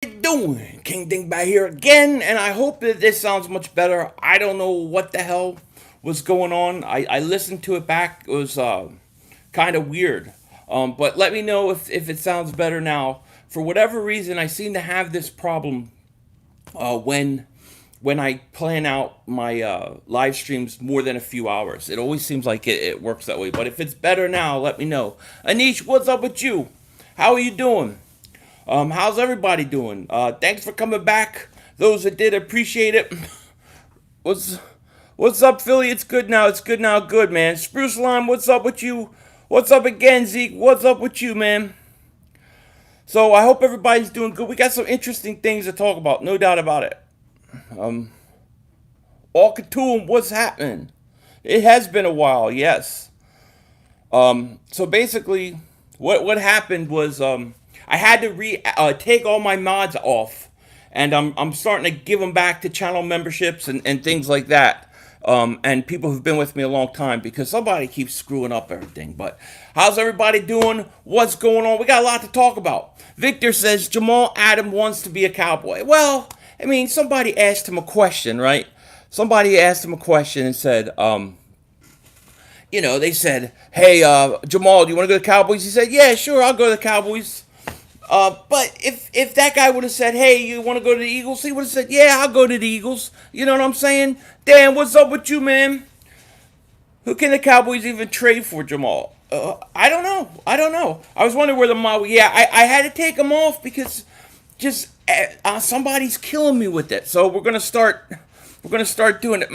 Doing? King Dingbat here again, and I hope that this sounds much better. I don't know what the hell was going on. I listened to it back. It was kind of weird. But let me know if it sounds better now. For whatever reason, I seem to have this problem when I plan out my live streams more than a few hours. It always seems like it works that way. But if it's better now, let me know. Anish, what's up with you? How are you doing? How's everybody doing? Thanks for coming back. Those that did, appreciate it. What's what's up, Philly? It's good now. It's good now. Good, man. Spruce Lime, what's up with you? What's up again, Zeke? What's up with you, man? So I hope everybody's doing good. We got some interesting things to talk about, no doubt about it. All Katoom, what's happening? It has been a while, yes. So basically, what happened was I had to take all my mods off, and I'm starting to give them back to channel memberships and things like that. And people who've been with me a long time because somebody keeps screwing up everything. But how's everybody doing? What's going on? We got a lot to talk about. Victor says Jamal Adams wants to be a Cowboy. Well, I mean, somebody asked him a question, right? Somebody asked him a question and said, they said, hey, Jamal, do you want to go to the Cowboys? He said, yeah, sure, I'll go to the Cowboys. But if that guy would have said, hey, you want to go to the Eagles? He would have said, yeah, I'll go to the Eagles. You know what I'm saying? Dan, what's up with you, man? Who can the Cowboys even trade for, Jamal? I don't know. I was wondering where the model. Yeah, I had to take him off because just somebody's killing me with it. So we're gonna start. We're gonna start doing it.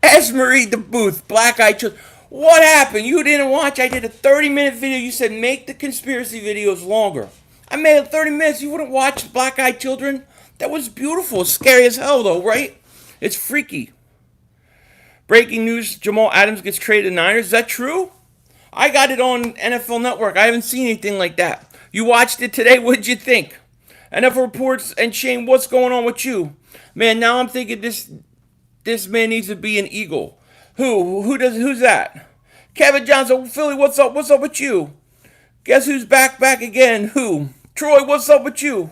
Esmery the Booth, Black Eye Children. What happened? You didn't watch? I did a 30-minute video. You said make the conspiracy videos longer. I made it 30 minutes. You wouldn't watch Black Eyed Children? That was beautiful. Scary as hell, though, right? It's freaky. Breaking news, Jamal Adams gets traded to Niners. Is that true? I got it on NFL Network. I haven't seen anything like that. You watched it today. What'd you think? NFL reports and Shane, what's going on with you? Man, now I'm thinking this man needs to be an Eagle. Who's that? Kevin Johnson, Philly, what's up? What's up with you? Guess who's back again? Who? Troy, what's up with you?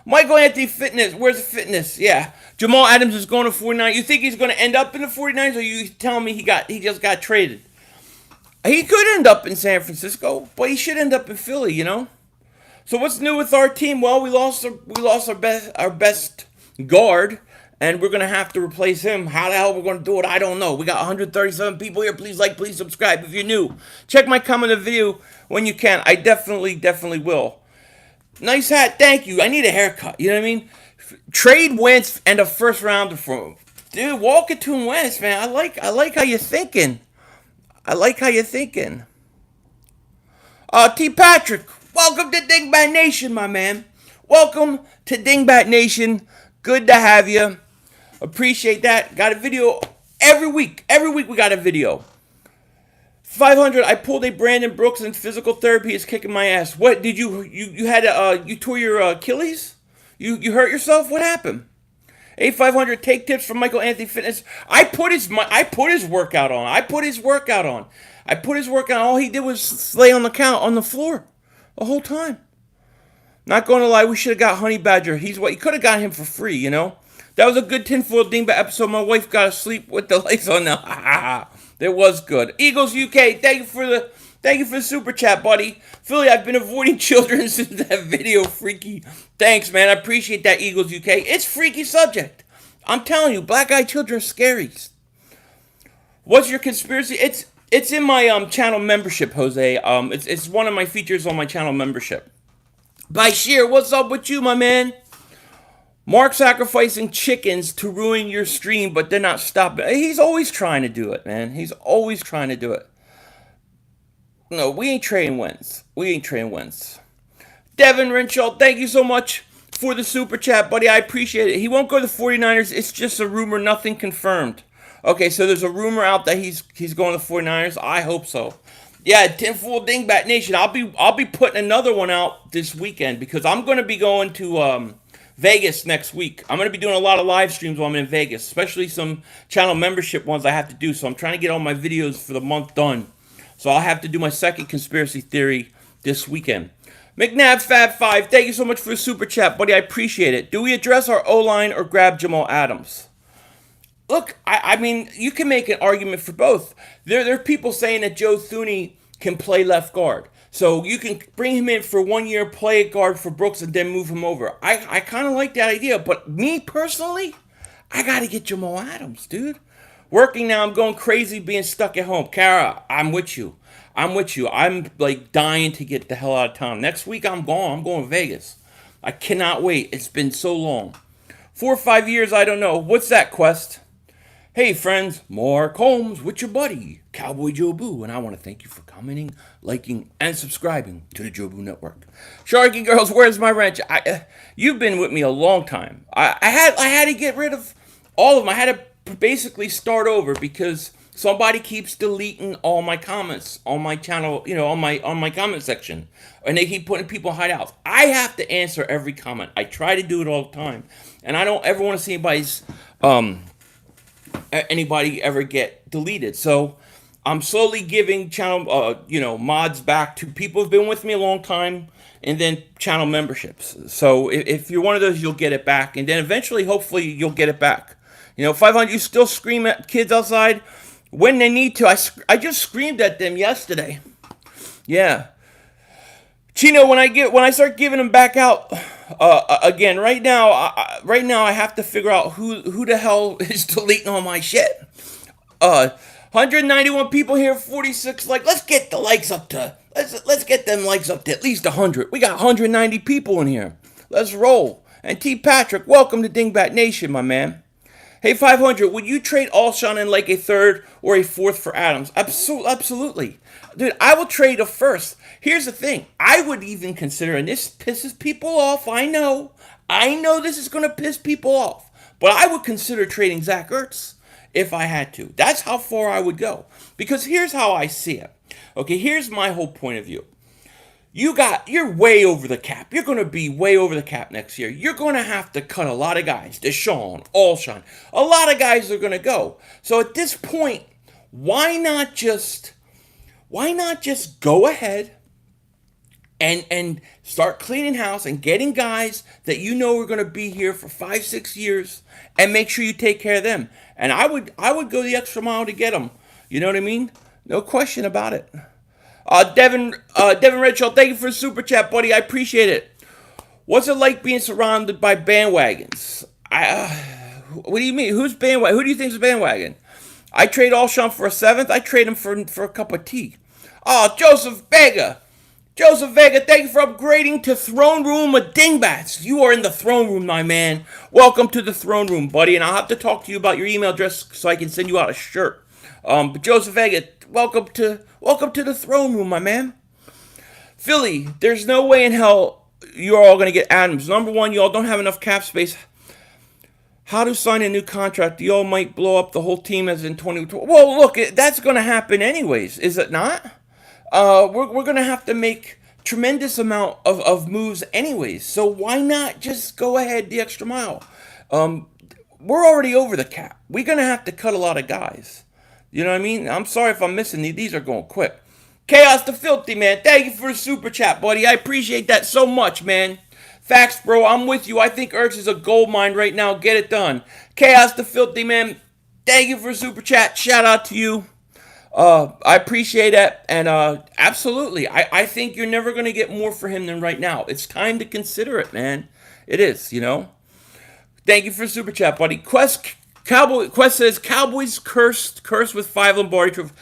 Michael Anthony Fitness, where's the fitness? Yeah. Jamal Adams is going to 49. You think he's going to end up in the 49ers, or you telling me he just got traded? He could end up in San Francisco, but he should end up in Philly, you know? So what's new with our team? Well, we lost our best guard, and we're gonna have to replace him. How the hell we're gonna do it? I don't know. We got 137 people here. Please like, please subscribe if you're new. Check my comment in the video when you can. I definitely will. Nice hat, thank you. I need a haircut. You know what I mean? Trade Wentz and a first rounder for him. Dude, walk it to Wentz, man. I like how you're thinking. T. Patrick, welcome to Dingbat Nation, my man. Welcome to Dingbat Nation. Good to have you. Appreciate that. Got a video every week. Every week we got a video. 500. I pulled a Brandon Brooks and physical therapy is kicking my ass. What did you had you tore your Achilles? You hurt yourself? What happened? 8500. Take tips from Michael Anthony Fitness. I put his workout on. All he did was lay on the floor the whole time. Not going to lie, we should have got Honey Badger. You could have got him for free, you know. That was a good tinfoil dingbat episode. My wife got to sleep with the lights on now. It was good. Eagles UK, thank you for the super chat, buddy. Philly, I've been avoiding children since that video. Freaky. Thanks, man. I appreciate that, Eagles UK. It's freaky subject. I'm telling you, Black Eyed Children are scary. What's your conspiracy? It's in my channel membership, Jose. It's one of my features on my channel membership. Bashir, what's up with you, my man? Mark sacrificing chickens to ruin your stream, but they're not stopping. He's always trying to do it, man. He's always trying to do it. No, we ain't trading Wentz. Devin Renshaw, thank you so much for the super chat, buddy. I appreciate it. He won't go to the 49ers. It's just a rumor, nothing confirmed. Okay, so there's a rumor out that he's going to the 49ers. I hope so. Yeah, Tinfoil Dingbat Nation. I'll be putting another one out this weekend because I'm going to be going to Vegas next week. I'm going to be doing a lot of live streams while I'm in Vegas, especially some channel membership ones I have to do. So I'm trying to get all my videos for the month done. So I'll have to do my second conspiracy theory this weekend. McNabb Fab 5, thank you so much for the super chat, buddy. I appreciate it. Do we address our O-line or grab Jamal Adams? Look, I mean, you can make an argument for both. There are people saying that Joe Thuney can play left guard. So you can bring him in for 1 year, play guard for Brooks, and then move him over. I kind of like that idea, but me personally, I got to get Jamal Adams, dude. Working now, I'm going crazy being stuck at home. Kara, I'm with you. I'm with you. I'm like dying to get the hell out of town. Next week, I'm gone. I'm going to Vegas. I cannot wait. It's been so long. 4 or 5 years, I don't know. What's that, Quest? Hey friends, Mark Holmes with your buddy, Cowboy Joe Boo, and I want to thank you for commenting, liking, and subscribing to the Joe Boo Network. Sharky Girls, where's my wrench? You've been with me a long time. I had to get rid of all of them. I had to basically start over because somebody keeps deleting all my comments on my channel, on my comment section, and they keep putting people in hideouts. I have to answer every comment. I try to do it all the time, and I don't ever want to see anybody ever get deleted. So I'm slowly giving channel mods back to people who've been with me a long time, and then channel memberships. So if you're one of those, you'll get it back, and then eventually, hopefully, you'll get it back. 500. You still scream at kids outside when they need to. I just screamed at them yesterday. Yeah. Chino, when I start giving them back out again, right now I have to figure out who the hell is deleting all my shit. 191 people here, 46 like. Let's get the likes up to let's get them likes up to at least 100. We got 190 people in here. Let's roll. And T Patrick, welcome to Dingbat Nation, my man. Hey 500, would you trade Alshon in like a third or a fourth for Adams? Absolutely. Dude, I will trade a first. Here's the thing. I would even consider, and this pisses people off, I know this is going to piss people off, but I would consider trading Zach Ertz if I had to. That's how far I would go. Because here's how I see it. Okay, here's my whole point of view. You're way over the cap. You're going to be way over the cap next year. You're going to have to cut a lot of guys. Deshaun, Alshon. A lot of guys are going to go. So at this point, why not just go ahead and start cleaning house and getting guys that you know are going to be here for 5-6 years, and make sure you take care of them. And I would go the extra mile to get them. You know what I mean? No question about it. Devin Redshaw, thank you for the super chat, buddy. I appreciate it. What's it like being surrounded by bandwagons? What do you mean? Who's bandwagon? Who do you think's a bandwagon? I trade Alshon for a seventh. I trade him for a cup of tea. Oh, Joseph Vega, thank you for upgrading to Throne Room with Dingbats. You are in the Throne Room, my man. Welcome to the Throne Room, buddy. And I'll have to talk to you about your email address so I can send you out a shirt. But Joseph Vega, welcome to the Throne Room, my man. Philly, there's no way in hell you're all going to get Adams. Number one, you all don't have enough cap space. How to sign a new contract? You all might blow up the whole team as in 2020. Well, look, that's going to happen anyways, is it not? We're going to have to make tremendous amount of moves anyways. So why not just go ahead the extra mile? We're already over the cap. We're going to have to cut a lot of guys. You know what I mean? I'm sorry if I'm missing these. These are going quick. Chaos the Filthy, man. Thank you for the super chat, buddy. I appreciate that so much, man. Facts, bro. I'm with you. I think Ertz is a gold mine right now. Get it done. Chaos the Filthy, man. Thank you for the super chat. Shout out to you. I appreciate that. And absolutely. I think you're never going to get more for him than right now. It's time to consider it, man. It is, Thank you for the super chat, buddy. Quest says, Cowboys cursed with 5 Lombardi trophies.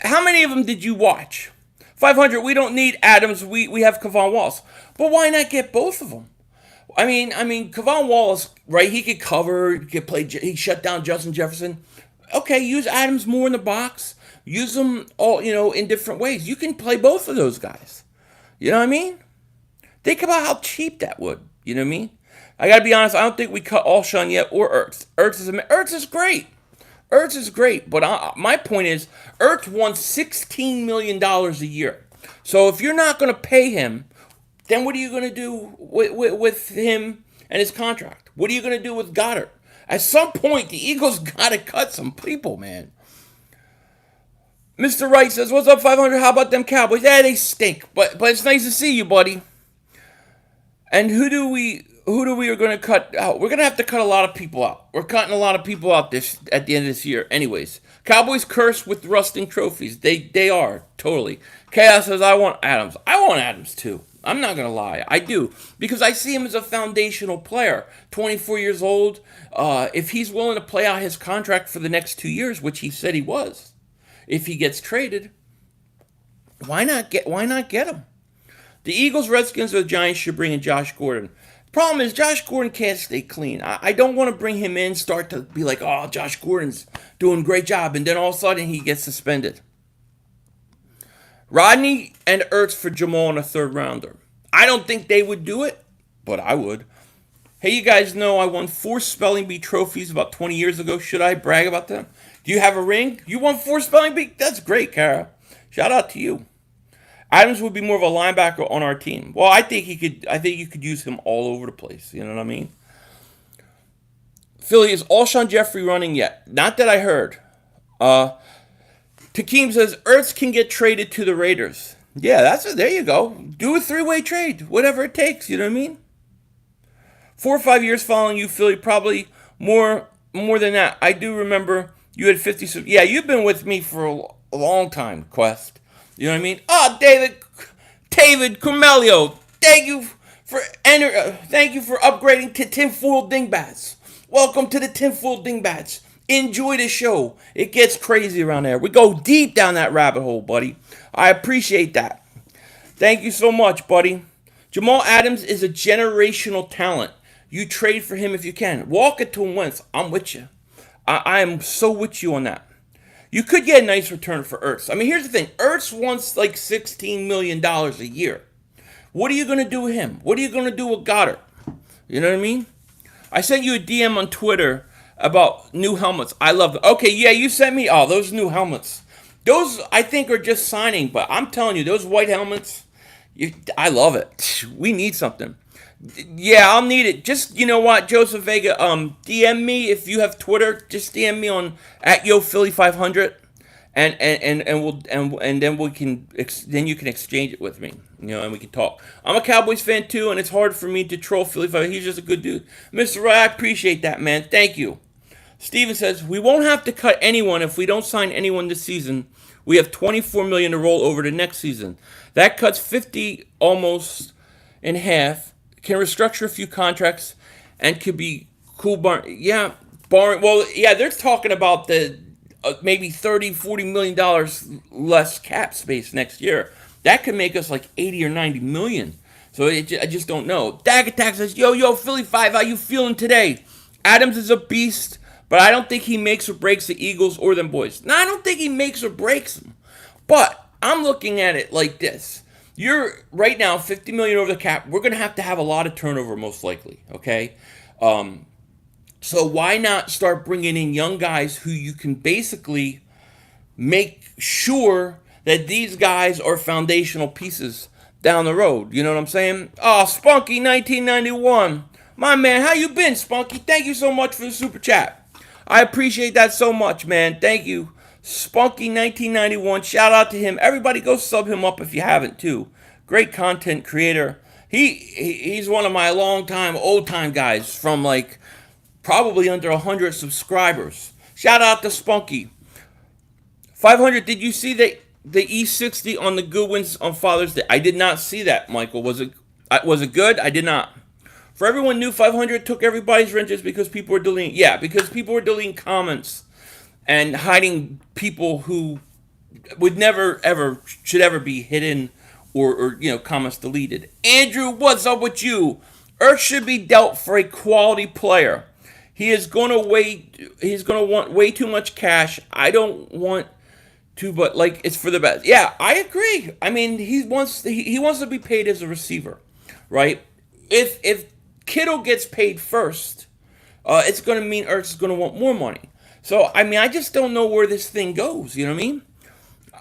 How many of them did you watch? 500, we don't need Adams. We have Kevon Wallace. But why not get both of them? I mean, Kevon Wallace, right? He could cover, he shut down Justin Jefferson. Okay, use Adams more in the box. Use them all, in different ways. You can play both of those guys. You know what I mean? Think about how cheap that would. You know what I mean? I got to be honest, I don't think we cut Alshon yet or Ertz. Ertz is great. Ertz is great, but my point is, Ertz won $16 million a year. So if you're not going to pay him, then what are you going to do with him and his contract? What are you going to do with Goddard? At some point, the Eagles got to cut some people, man. Mr. Wright says, what's up, 500? How about them Cowboys? Yeah, they stink, but it's nice to see you, buddy. And who do we are going to cut out? We're going to have to cut a lot of people out. We're cutting a lot of people out this at the end of this year. Anyways, Cowboys cursed with rusting trophies. They are totally. Chaos says I want Adams. I want Adams too. I'm not going to lie. I do. Because I see him as a foundational player. 24 years old. If he's willing to play out his contract for the next 2 years, which he said he was, if he gets traded, why not get him? The Eagles, Redskins, or the Giants should bring in Josh Gordon. Problem is, Josh Gordon can't stay clean. I don't want to bring him in, start to be like, oh, Josh Gordon's doing a great job, and then all of a sudden he gets suspended. Rodney and Ertz for Jamal in a third rounder. I don't think they would do it, but I would. Hey, you guys know I won 4 spelling bee trophies about 20 years ago. Should I brag about them? Do you have a ring? You won 4 spelling bee? That's great, Kara. Shout out to you. Adams would be more of a linebacker on our team. Well, I think you could use him all over the place. You know what I mean? Philly, is Alshon Jeffrey running yet? Not that I heard. Takeem says Ertz can get traded to the Raiders. Yeah, there you go. Do a 3-way trade, whatever it takes. You know what I mean? 4 or 5 years following you, Philly, probably more than that. I do remember you had 50. Yeah, you've been with me for a long time, Quest. You know what I mean? Oh, David Carmelio, thank you for upgrading to tinfoil dingbats. Welcome to the tinfoil dingbats. Enjoy the show. It gets crazy around there. We go deep down that rabbit hole, buddy. I appreciate that. Thank you so much, buddy. Jamal Adams is a generational talent. You trade for him if you can. Walk it to Wentz. I'm with you. I am so with you on that. You could get a nice return for Ertz. I mean, here's the thing. Ertz wants like $16 million a year. What are you going to do with him? What are you going to do with Goddard? You know what I mean? I sent you a DM on Twitter about new helmets. I love them. Okay, yeah, you sent me those new helmets. Those, I think, are just signing. But I'm telling you, those white helmets, I love it. We need something. Yeah, I'll need it. Just, you know what, Joseph Vega, DM me if you have Twitter. Just DM me on @YoPhilly500, and then you can exchange it with me, and we can talk. I'm a Cowboys fan too, and it's hard for me to troll Philly 500. He's just a good dude, Mr. Roy. I appreciate that, man. Thank you. Steven says we won't have to cut anyone if we don't sign anyone this season. We have $24 million to roll over to next season. That cuts 50 almost in half. Can restructure a few contracts and could be cool. Barring. Well, yeah, they're talking about the maybe $30-40 million less cap space next year. That could make us like 80 or 90 million. So I just don't know. Dag Attack says, yo, Philly 5, how you feeling today? Adams is a beast, but I don't think he makes or breaks the Eagles or them boys. No, I don't think he makes or breaks them. But I'm looking at it like this. You're right now $50 million over the cap. We're going to have a lot of turnover most likely, okay? So why not start bringing in young guys who you can basically make sure that these guys are foundational pieces down the road. You know what I'm saying? Oh, Spunky 1991. My man, how you been, Spunky? Thank you so much for the super chat. I appreciate that so much, man. Thank you. Spunky 1991, shout out to him. Everybody go sub him up if you haven't too. Great content creator. He's one of my old time guys from like probably under 100 subscribers. Shout out to Spunky. 500, did you see the E60 on the Goodwins on Father's Day? I did not see that, Michael. Was it good? I did not. For everyone new, 500 took everybody's wrenches because people were deleting. Yeah, because people were deleting comments and hiding people who would should ever be hidden or comments deleted. Andrew, what's up with you? Ertz should be dealt for a quality player. He's going to want way too much cash. I don't want to, but like it's for the best. Yeah, I agree. I mean, he wants to be paid as a receiver, right? If Kittle gets paid first, it's going to mean Ertz is going to want more money. So, I mean, I just don't know where this thing goes. You know what I mean?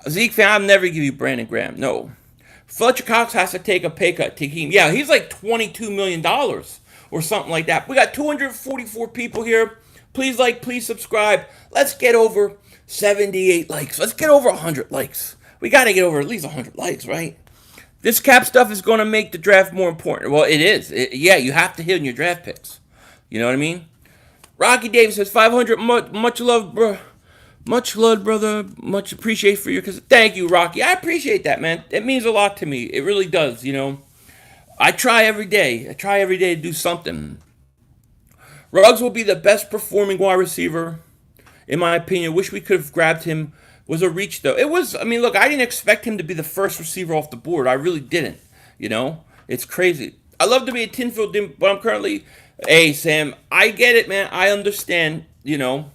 Zeke fan, I'll never give you Brandon Graham. No. Fletcher Cox has to take a pay cut. Yeah, he's like $22 million or something like that. We got 244 people here. Please like, please subscribe. Let's get over 78 likes. Let's get over 100 likes. We got to get over at least 100 likes, right? This cap stuff is going to make the draft more important. Well, it is. Yeah, you have to hit in your draft picks. You know what I mean? Rocky Davis says 500. Much love, bro. Much love, brother. Much appreciate for your. Thank you, Rocky. I appreciate that, man. It means a lot to me. It really does. You know, I try every day. I try every day to do something. Ruggs will be the best performing wide receiver, in my opinion. Wish we could have grabbed him. Was a reach, though. It was, I mean, look, I didn't expect him to be the first receiver off the board. I really didn't. You know? It's crazy. I love to be a tinfoil, but I'm currently... Hey, Sam, I get it, man. I understand. You know,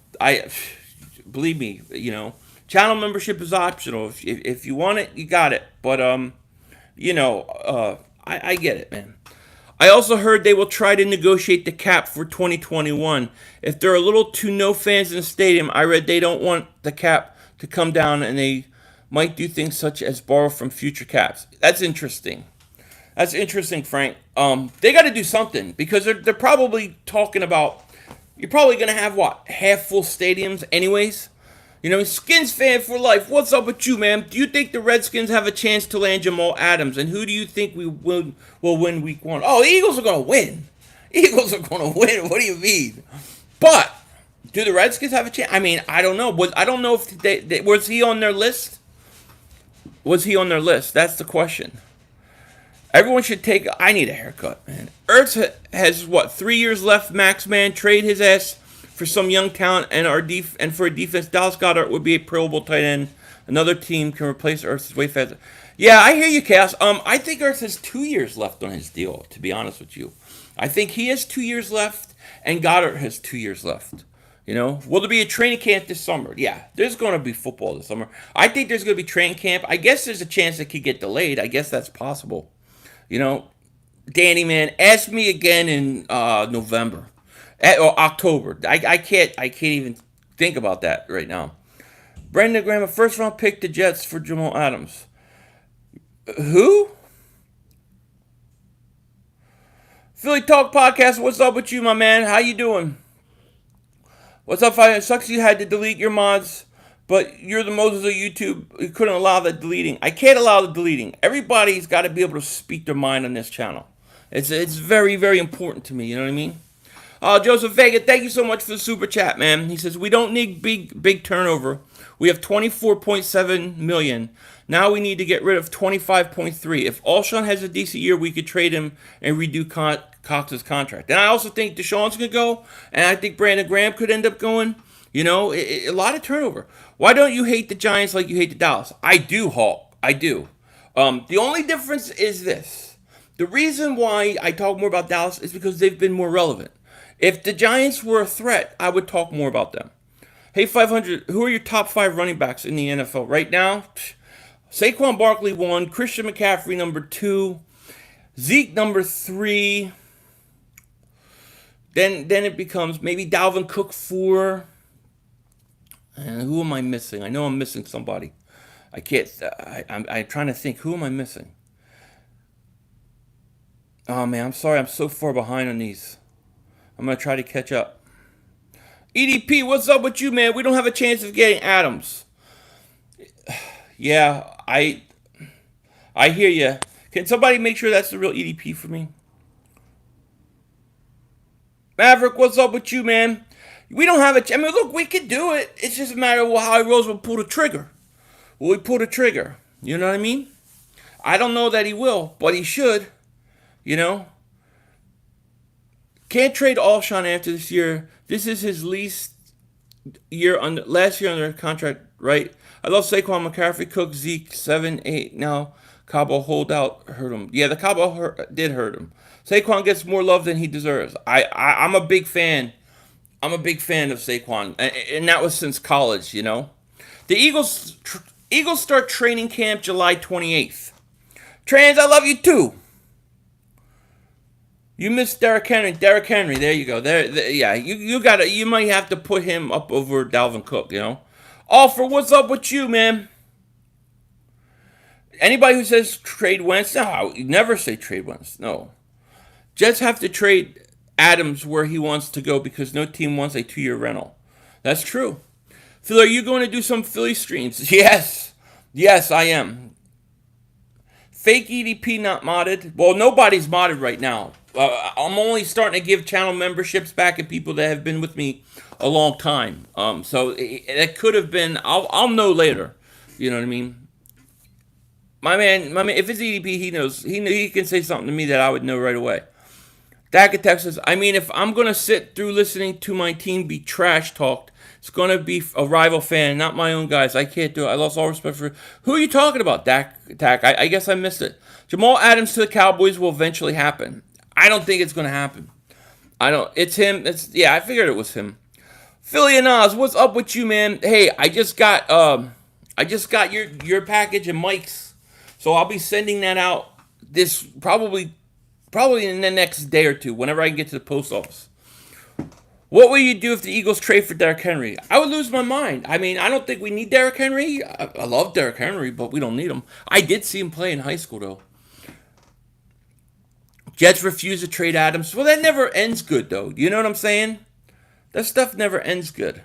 believe me, you know, channel membership is optional. If you want it, you got it. But, you know, I get it, man. I also heard they will try to negotiate the cap for 2021. If there are a little too no fans in the stadium, I read they don't want the cap to come down and they might do things such as borrow from future caps. That's interesting. That's interesting, Frank. They got to do something because they're probably talking about, you're probably going to have, what, half full stadiums anyways? You know, Skins fan for life. What's up with you, man? Do you think the Redskins have a chance to land Jamal Adams? And who do you think will win week 1? Oh, the Eagles are going to win. Eagles are going to win. What do you mean? But do the Redskins have a chance? I mean, I don't know. I don't know if was he on their list? Was he on their list? That's the question. Everyone should take... I need a haircut, man. Ertz has, 3 years left, max, man. Trade his ass for some young talent and for a defense. Dallas Goedert would be a Pro Bowl tight end. Another team can replace Ertz way faster. Yeah, I hear you, Chaos. I think Ertz has 2 years left on his deal, to be honest with you. I think he has 2 years left, and Goddard has 2 years left. You know, will there be a training camp this summer? Yeah, there's going to be football this summer. I think there's going to be training camp. I guess there's a chance it could get delayed. I guess that's possible. You know, Danny, man, ask me again in November or October. I can't even think about that right now. Brendan Graham, a first-round pick to Jets for Jamal Adams. Who? Philly Talk Podcast, what's up with you, my man? How you doing? What's up, Fire? It sucks you had to delete your mods, but you're the Moses of YouTube. You couldn't allow the deleting. I can't allow the deleting. Everybody's got to be able to speak their mind on this channel. It's very, very important to me. You know what I mean? Joseph Vega, thank you so much for the super chat, man. He says, we don't need big turnover. We have 24.7 million. Now we need to get rid of 25.3. If Alshon has a decent year, we could trade him and redo Cox's contract. And I also think Deshaun's going to go, and I think Brandon Graham could end up going. You know, a lot of turnover. Why don't you hate the Giants like you hate the Dallas? I do, Hawk. I do. The only difference is this. The reason why I talk more about Dallas is because they've been more relevant. If the Giants were a threat, I would talk more about them. Hey, 500, who are your top 5 running backs in the NFL right now? Saquon Barkley 1, Christian McCaffrey number 2, Zeke number 3. Then it becomes maybe Dalvin Cook 4. And who am I missing? I know I'm missing somebody. I can't. I'm trying to think. Who am I missing? Oh man, I'm sorry. I'm so far behind on these. I'm gonna try to catch up. EDP, what's up with you, man? We don't have a chance of getting Adams. Yeah, I hear you. Can somebody make sure that's the real EDP for me? Maverick, what's up with you, man? We don't have I mean, look, we could do it. It's just a matter of how Rose will pull the trigger. Will he pull the trigger? You know what I mean? I don't know that he will, but he should. You know? Can't trade Alshon after this year. This is his last year under contract, right? I love Saquon, McCaffrey, Cook, Zeke, 7, 8. Now, Cabo holdout hurt him. Yeah, the Cabo did hurt him. Saquon gets more love than he deserves. I'm a big fan. I'm a big fan of Saquon, and that was since college, you know. The Eagles start training camp July 28th. Trans, I love you too. You missed Derrick Henry. Derrick Henry, there you go. Yeah, you might have to put him up over Dalvin Cook, you know. Alfred, what's up with you, man? Anybody who says trade Wentz, no, you never say trade Wentz. No. Jets have to trade Adams where he wants to go because no team wants a 2-year rental. That's true. Phil, are you going to do some Philly streams? Yes. Yes, I am. Fake EDP not modded. Well, nobody's modded right now. I'm only starting to give channel memberships back to people that have been with me a long time. So it could have been. I'll know later. You know what I mean? My man. If it's EDP, he knows. He can say something to me that I would know right away. Dak in Texas. I mean, if I'm gonna sit through listening to my team be trash talked, it's gonna be a rival fan, not my own guys. I can't do it. I lost all respect for. Who are you talking about, Dak? I guess I missed it. Jamal Adams to the Cowboys will eventually happen. I don't think it's gonna happen. I don't. It's him. I figured it was him. Philly and Oz, what's up with you, man? Hey, I just got your package and Mike's, so I'll be sending that out this probably in the next day or two, whenever I can get to the post office. What will you do if the Eagles trade for Derrick Henry? I would lose my mind. I mean, I don't think we need Derrick Henry. I love Derrick Henry, but we don't need him. I did see him play in high school, though. Jets refuse to trade Adams. Well, that never ends good, though. You know what I'm saying? That stuff never ends good.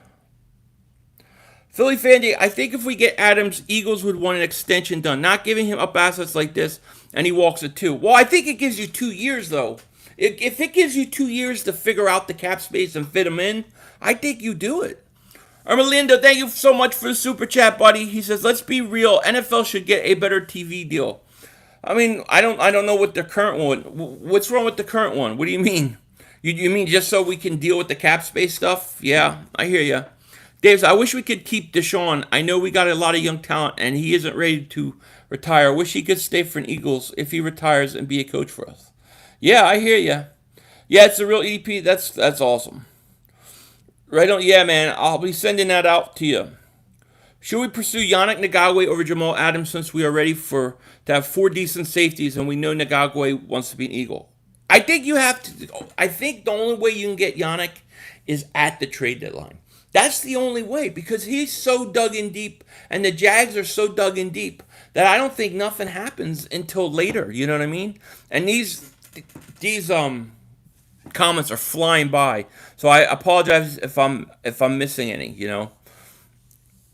Philly Fandy, I think if we get Adams, Eagles would want an extension done. Not giving him up assets like this, and he walks at 2. Well, I think it gives you 2 years, though. If it gives you 2 years to figure out the cap space and fit him in, I think you do it. Ermelinda, thank you so much for the super chat, buddy. He says, let's be real. NFL should get a better TV deal. I mean, I don't know what the current one. What's wrong with the current one? What do you mean? You mean just so we can deal with the cap space stuff? Yeah, I hear you. Dave, I wish we could keep Deshaun. I know we got a lot of young talent, and he isn't ready to retire. I wish he could stay for an Eagles if he retires and be a coach for us. Yeah, I hear you. Yeah, it's a real EP. That's awesome. Right on. Yeah, man. I'll be sending that out to you. Should we pursue Yannick Ngakoue over Jamal Adams since we are ready to have 4 decent safeties and we know Ngakoue wants to be an Eagle? I think you have to. I think the only way you can get Yannick is at the trade deadline. That's the only way, because he's so dug in deep and the Jags are so dug in deep that I don't think nothing happens until later. You know what I mean? And these comments are flying by, so I apologize if I'm missing any. You know,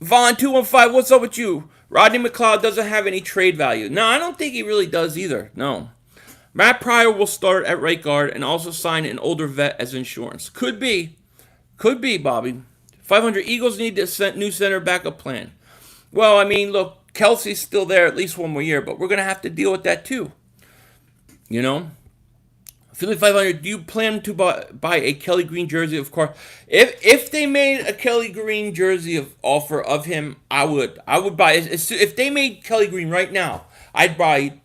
Vaughn 215, what's up with you? Rodney McLeod doesn't have any trade value. No, I don't think he really does either. No. Matt Pryor will start at right guard and also sign an older vet as insurance. Could be, Bobby. 500 Eagles need a new center backup plan. Well, I mean, look, Kelsey's still there at least one more year, but we're going to have to deal with that too. You know? Philly 500, do you plan to buy a Kelly Green jersey? Of course. If they made a Kelly Green jersey offer of him, I would buy it. If they made Kelly Green right now, I'd buy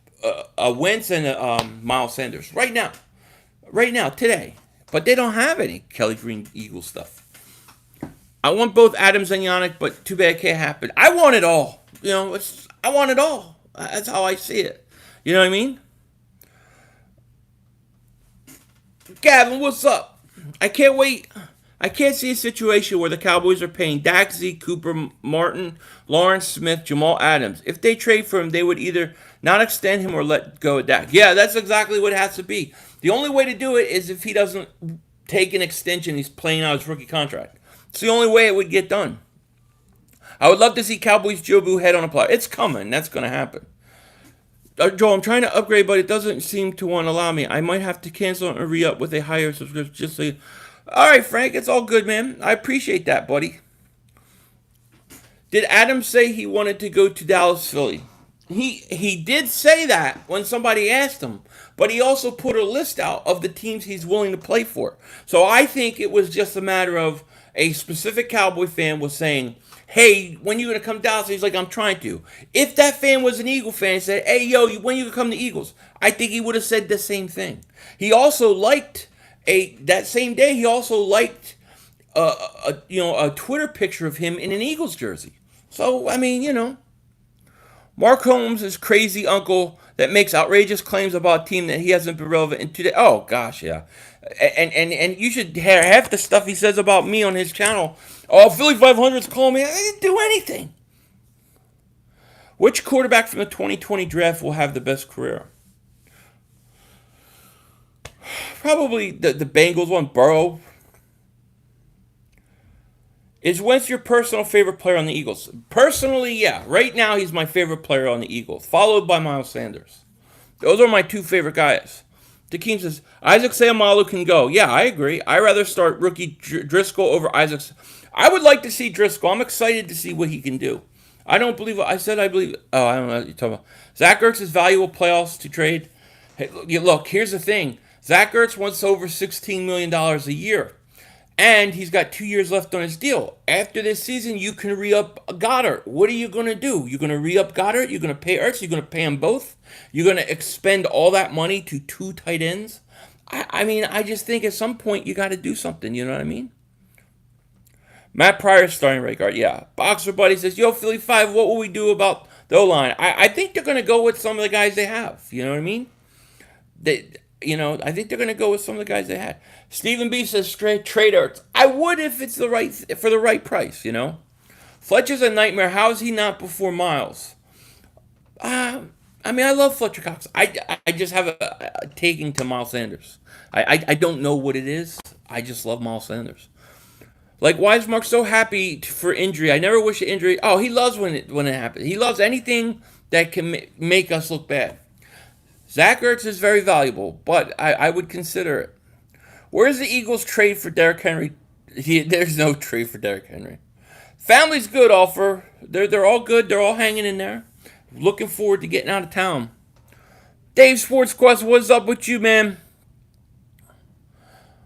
a Wentz and a Miles Sanders right now, today. But they don't have any Kelly Green Eagles stuff. I want both Adams and Yannick, but too bad it can't happen. I want it all. You know, I want it all. That's how I see it. You know what I mean? Gavin, what's up? I can't wait. I can't see a situation where the Cowboys are paying Dak, Zeke, Cooper, Martin, Lawrence Smith, Jamal Adams. If they trade for him, they would either not extend him or let go of Dak. Yeah, that's exactly what it has to be. The only way to do it is if he doesn't take an extension, he's playing out his rookie contract. It's the only way it would get done. I would love to see Cowboys Jobu head on a player. It's coming. That's going to happen. Joel, I'm trying to upgrade, but it doesn't seem to want to allow me. I might have to cancel and re-up with a higher subscription. Just so you... All right, Frank. It's all good, man. I appreciate that, buddy. Did Adams say he wanted to go to Dallas, Philly? He did say that when somebody asked him, but he also put a list out of the teams he's willing to play for. So I think it was just a matter of a specific Cowboy fan was saying, hey, when you going to come down? So he's like, I'm trying to. If that fan was an Eagle fan and said, hey, yo, when you going to come to Eagles? I think he would have said the same thing. He also liked, that same day, he also liked a Twitter picture of him in an Eagles jersey. So, I mean, you know. Mark Holmes is crazy uncle that makes outrageous claims about a team that he hasn't been relevant in today. Oh, gosh, yeah. And you should hear half the stuff he says about me on his channel. Oh, Philly 500's calling me. I didn't do anything. Which quarterback from the 2020 draft will have the best career? Probably the Bengals one, Burrow. Is Wentz your personal favorite player on the Eagles? Personally, yeah. Right now, he's my favorite player on the Eagles, followed by Miles Sanders. Those are my two favorite guys. Dakeem says, Isaac Seumalo can go. Yeah, I agree. I'd rather start rookie Driscoll over Isaac. I would like to see Driscoll. I'm excited to see what he can do. I don't believe I said I believe. Oh, I don't know what you're talking about. Zach Ertz is valuable playoffs to trade. Hey, look, here's the thing. Zach Ertz wants over $16 million a year. And he's got 2 years left on his deal. After this season, you can re-up Goddard. What are you going to do? You're going to re-up Goddard? You're going to pay Ertz? You're going to pay them both? You're going to expend all that money to two tight ends? I mean, I just think at some point you got to do something. You know what I mean? Matt Pryor starting right guard. Yeah. Boxer Buddy says, yo, Philly 5, what will we do about the O-line? I think they're going to go with some of the guys they have. You know what I mean? I think they're going to go with some of the guys they had. Stephen B says trade Ertz. I would if it's for the right price. Fletcher's a nightmare. How is he not before Miles? I mean, I love Fletcher Cox. I just have a taking to Miles Sanders. I don't know what it is. I just love Miles Sanders. Like, why is Mark so happy for injury? I never wish an injury. Oh, he loves when it happens. He loves anything that can make us look bad. Zach Ertz is very valuable, but I would consider it. Where's the Eagles trade for Derrick Henry? There's no trade for Derrick Henry. Family's good, offer. They're all good. They're all hanging in there. Looking forward to getting out of town. Dave Sports Quest, what's up with you, man?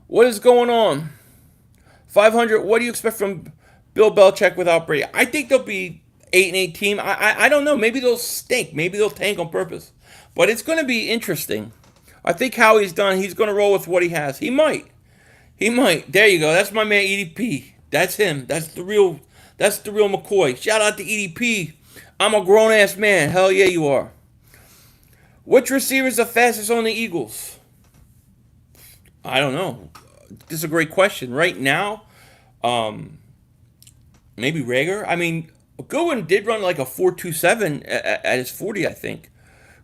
What is going on? 500, what do you expect from Bill Belichick without Brady? I think they'll be 8-8 team. I don't know. Maybe they'll stink. Maybe they'll tank on purpose. But it's going to be interesting. I think how he's done, he's going to roll with what he has. He might. There you go. That's my man EDP. That's him. That's the real McCoy. Shout out to EDP. I'm a grown-ass man. Hell yeah, you are. Which receiver is the fastest on the Eagles? I don't know. This is a great question. Right now, maybe Rager. I mean, Goodwin did run like a 4.27 at his 40, I think.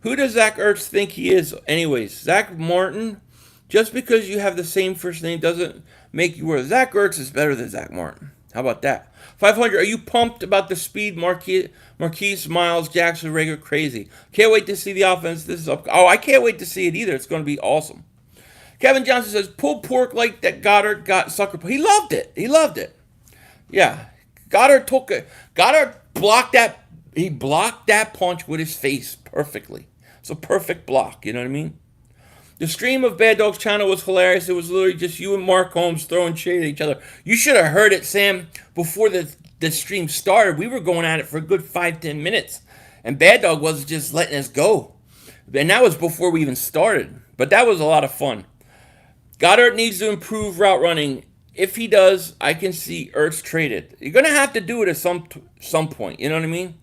Who does Zach Ertz think he is? Anyways, Zach Martin. Just because you have the same first name doesn't make you worth. Zach Ertz is better than Zach Martin. How about that? 500. Are you pumped about the speed? Marquise, Miles, Jackson, Rager, crazy. Can't wait to see the offense. This is up. Oh, I can't wait to see it either. It's going to be awesome. Kevin Johnson says, pulled pork like that Goddard got sucker. He loved it. Yeah. Goddard blocked that. He blocked that punch with his face perfectly. It's a perfect block. You know what I mean? The stream of Bad Dogs channel was hilarious. It was literally just you and Mark Holmes throwing shade at each other. You should have heard it, Sam, before the stream started. We were going at it for a good 5-10 minutes. And Bad Dog was just letting us go. And that was before we even started. But that was a lot of fun. Goddard needs to improve route running. If he does, I can see Ertz traded. You're going to have to do it at some point. You know what I mean?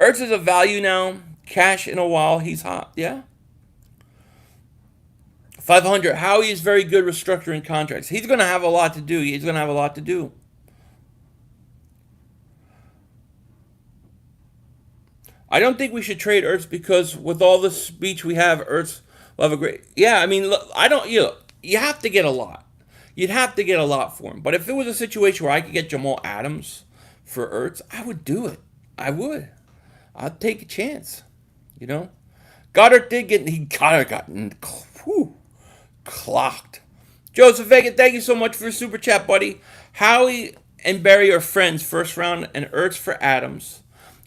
Ertz is a value now. Cash in a while. He's hot. Yeah? 500. Howie is very good restructuring contracts. He's going to have a lot to do. I don't think we should trade Ertz because with all the speech we have, Ertz will have a great... Yeah, I mean, look, you have to get a lot. You'd have to get a lot for him. But if it was a situation where I could get Jamal Adams for Ertz, I would do it. I would. I'd take a chance. Goddard got clocked. Joseph Vega, thank you so much for your super chat, buddy. Howie and Barry are friends, first round, and Ertz for Adams.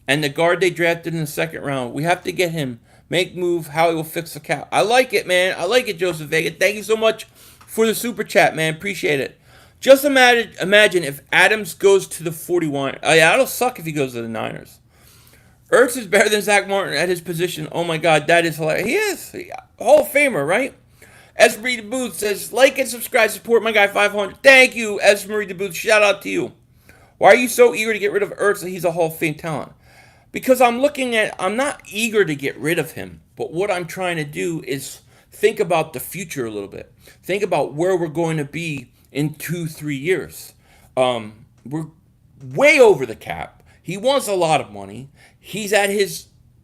And the guard they drafted in the second round. We have to get him. Make move. Howie will fix the cap. I like it, man. I like it, Joseph Vega. Thank you so much for the super chat, man. Appreciate it. Just imagine if Adams goes to the 41. Oh, yeah, it'll suck if he goes to the Niners. Ertz is better than Zach Martin at his position. Oh, my God. That is hilarious. He is. Hall of Famer, right? Esmery DeBooth says, like and subscribe, support my guy 500. Thank you, Esmery DeBooth. Shout out to you. Why are you so eager to get rid of Ertz that he's a Hall of Fame talent? Because I'm not eager to get rid of him, but what I'm trying to do is think about the future a little bit. Think about where we're going to be in 2-3 years. We're way over the cap. He wants a lot of money. He's at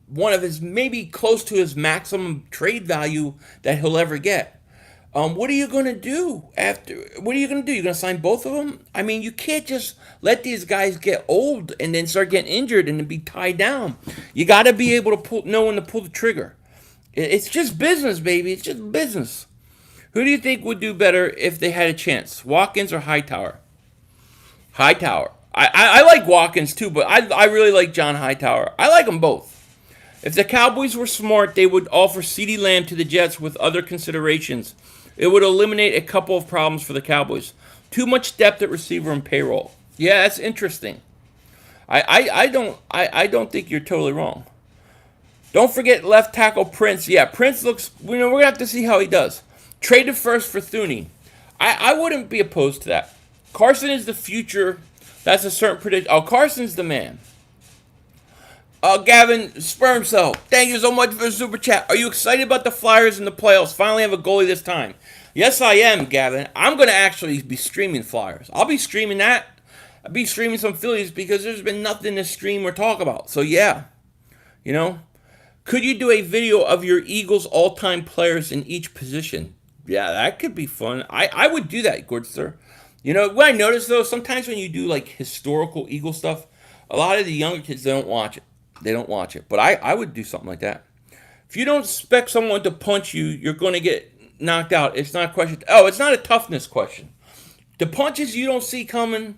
one of his, maybe close to his maximum trade value that he'll ever get. What are you going to do after? What are you going to do? You're going to sign both of them? I mean, you can't just let these guys get old and then start getting injured and then be tied down. You got to be able to know when to pull the trigger. It's just business, baby. It's just business. Who do you think would do better if they had a chance? Watkins or Hightower? Hightower. I like Watkins too, but I really like John Hightower. I like them both. If the Cowboys were smart, they would offer CeeDee Lamb to the Jets with other considerations. It would eliminate a couple of problems for the Cowboys. Too much depth at receiver and payroll. Yeah, that's interesting. I don't think you're totally wrong. Don't forget left tackle Prince. Yeah, Prince looks. We're gonna have to see how he does. Traded first for Thuney. I wouldn't be opposed to that. Carson is the future. That's a certain prediction. Oh, Carson's the man. Gavin Sperm Cell, thank you so much for the super chat. Are you excited about the Flyers in the playoffs? Finally have a goalie this time. Yes, I am, Gavin. I'm going to actually be streaming Flyers. I'll be streaming that. I'll be streaming some Phillies because there's been nothing to stream or talk about. So, yeah, you know. Could you do a video of your Eagles all-time players in each position? Yeah, that could be fun. I would do that, good sir. You know, what I noticed, though, sometimes when you do, like, historical Eagle stuff, a lot of the younger kids, they don't watch it. They don't watch it. But I would do something like that. If you don't expect someone to punch you, you're going to get knocked out. It's not a question. Oh, it's not a toughness question. The punches you don't see coming,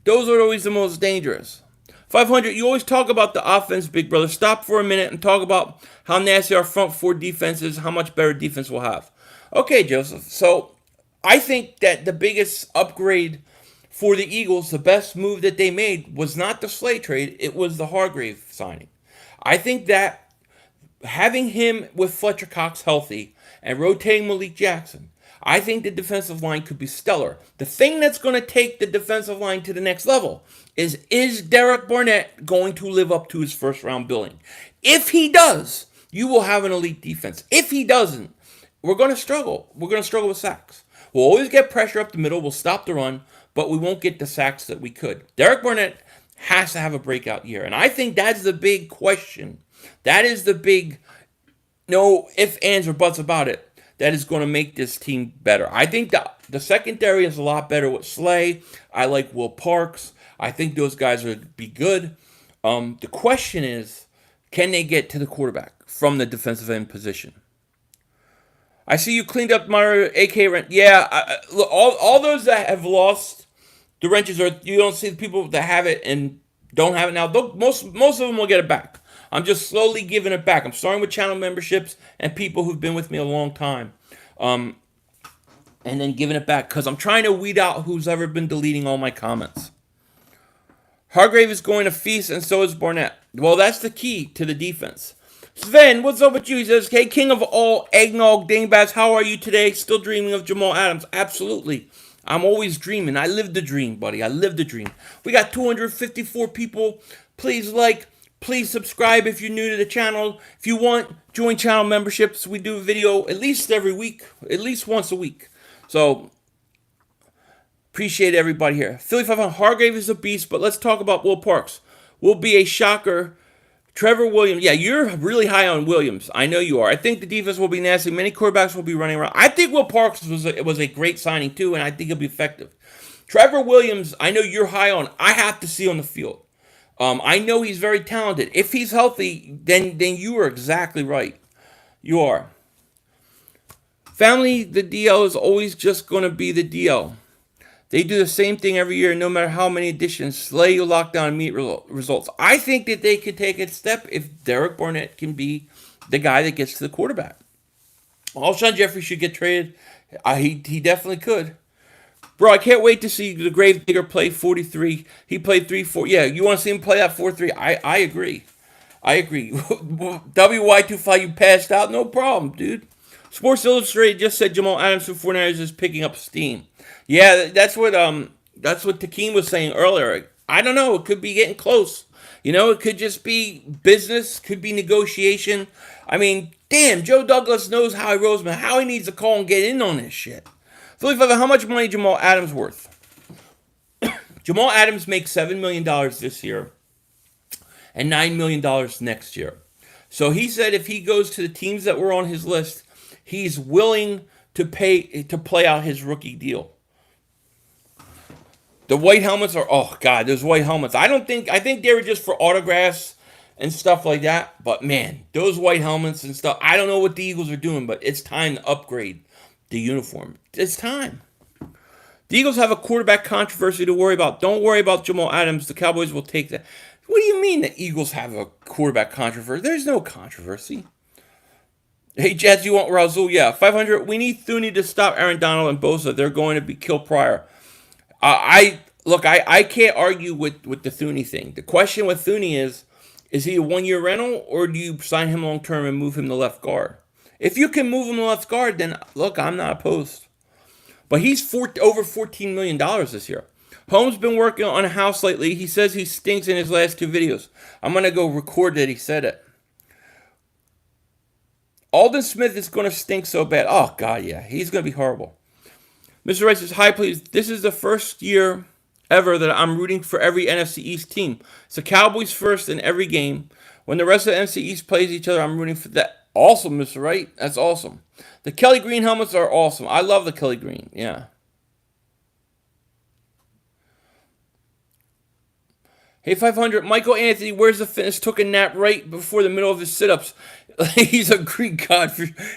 those are always the most dangerous. 500, you always talk about the offense, big brother. Stop for a minute and talk about how nasty our front four defense is, how much better defense we'll have. Okay, Joseph. So I think that the biggest upgrade for the Eagles, the best move that they made was not the Slay trade, it was the Hargrave signing. I think that having him with Fletcher Cox healthy and rotating Malik Jackson, I think the defensive line could be stellar. The thing that's going to take the defensive line to the next level is Derek Barnett going to live up to his first round billing? If he does, you will have an elite defense. If he doesn't, we're going to struggle. We're going to struggle with sacks. We'll always get pressure up the middle. We'll stop the run, but we won't get the sacks that we could. Derek Barnett has to have a breakout year, and I think that's the big question. That is the big, no ifs, ands, or buts about it, that is going to make this team better. I think the secondary is a lot better with Slay. I like Will Parks. I think those guys would be good. The question is, can they get to the quarterback from the defensive end position? I see you cleaned up my AK wrench. Yeah, look, all those that have lost the wrenches, or you don't see the people that have it and don't have it now. Most of them will get it back. I'm just slowly giving it back. I'm starting with channel memberships and people who've been with me a long time. And then giving it back because I'm trying to weed out who's ever been deleting all my comments. Hargrave is going to feast, and so is Barnett. Well, that's the key to the defense. Sven, what's up with you? He says, hey, king of all eggnog dingbats, how are you today? Still dreaming of Jamal Adams? Absolutely. I'm always dreaming. I live the dream, buddy. I live the dream. We got 254 people. Please like, please subscribe if you're new to the channel. If you want, join channel memberships. We do a video at least every week, at least once a week. So, appreciate everybody here. Philly 500, Hargrave is a beast, but let's talk about Will Parks. Will be a shocker. Trevor Williams, yeah, you're really high on Williams. I know you are. I think the defense will be nasty. Many quarterbacks will be running around. I think Will Parks was a great signing too, and I think he'll be effective. Trevor Williams, I know you're high on. I have to see on the field. I know he's very talented. If he's healthy, then you are exactly right. You are. Family, the DL is always just going to be the DL. They do the same thing every year, no matter how many additions. Slay you lock down immediate results. I think that they could take a step if Derek Barnett can be the guy that gets to the quarterback. Alshon Jeffrey should get traded. He definitely could. Bro, I can't wait to see the Gravedigger play 43. He played 3-4. Yeah, you want to see him play that 4-3? I agree. I agree. WY25, you passed out? No problem, dude. Sports Illustrated just said Jamal Adams from 49ers is picking up steam. Yeah, that's what Takeem was saying earlier. I don't know. It could be getting close. You know, it could just be business. Could be negotiation. I mean, damn, Joe Douglas knows Howie Roseman. Howie needs to call and get in on this shit. Philly Feather, how much money Jamal Adams worth? Jamal Adams makes $7 million this year and $9 million next year. So he said if he goes to the teams that were on his list, he's willing to play out his rookie deal. The white helmets are, oh God, those white helmets. I think they were just for autographs and stuff like that. But man, those white helmets and stuff, I don't know what the Eagles are doing, but it's time to upgrade the uniform. It's time. The Eagles have a quarterback controversy to worry about. Don't worry about Jamal Adams. The Cowboys will take that. What do you mean the Eagles have a quarterback controversy? There's no controversy. Hey, Jets, you want Razul? Yeah, 500. We need Thuney to stop Aaron Donald and Bosa. They're going to be killed prior. I can't argue with the Thuney thing. The question with Thuney is he a one-year rental, or do you sign him long-term and move him to left guard? If you can move him to left guard, then look, I'm not opposed. But he's over $14 million this year. Holmes been working on a house lately. He says he stinks in his last 2 videos. I'm going to go record that he said it. Alden Smith is going to stink so bad. Oh, God, yeah. He's going to be horrible. Mr. Wright says, hi, please. This is the first year ever that I'm rooting for every NFC East team. It's the Cowboys first in every game. When the rest of the NFC East plays each other, I'm rooting for that. Awesome, Mr. Wright. That's awesome. The Kelly Green helmets are awesome. I love the Kelly Green. Yeah. Hey, 500. Michael Anthony, where's the fitness? Took a nap right before the middle of his sit-ups. He's a Greek god.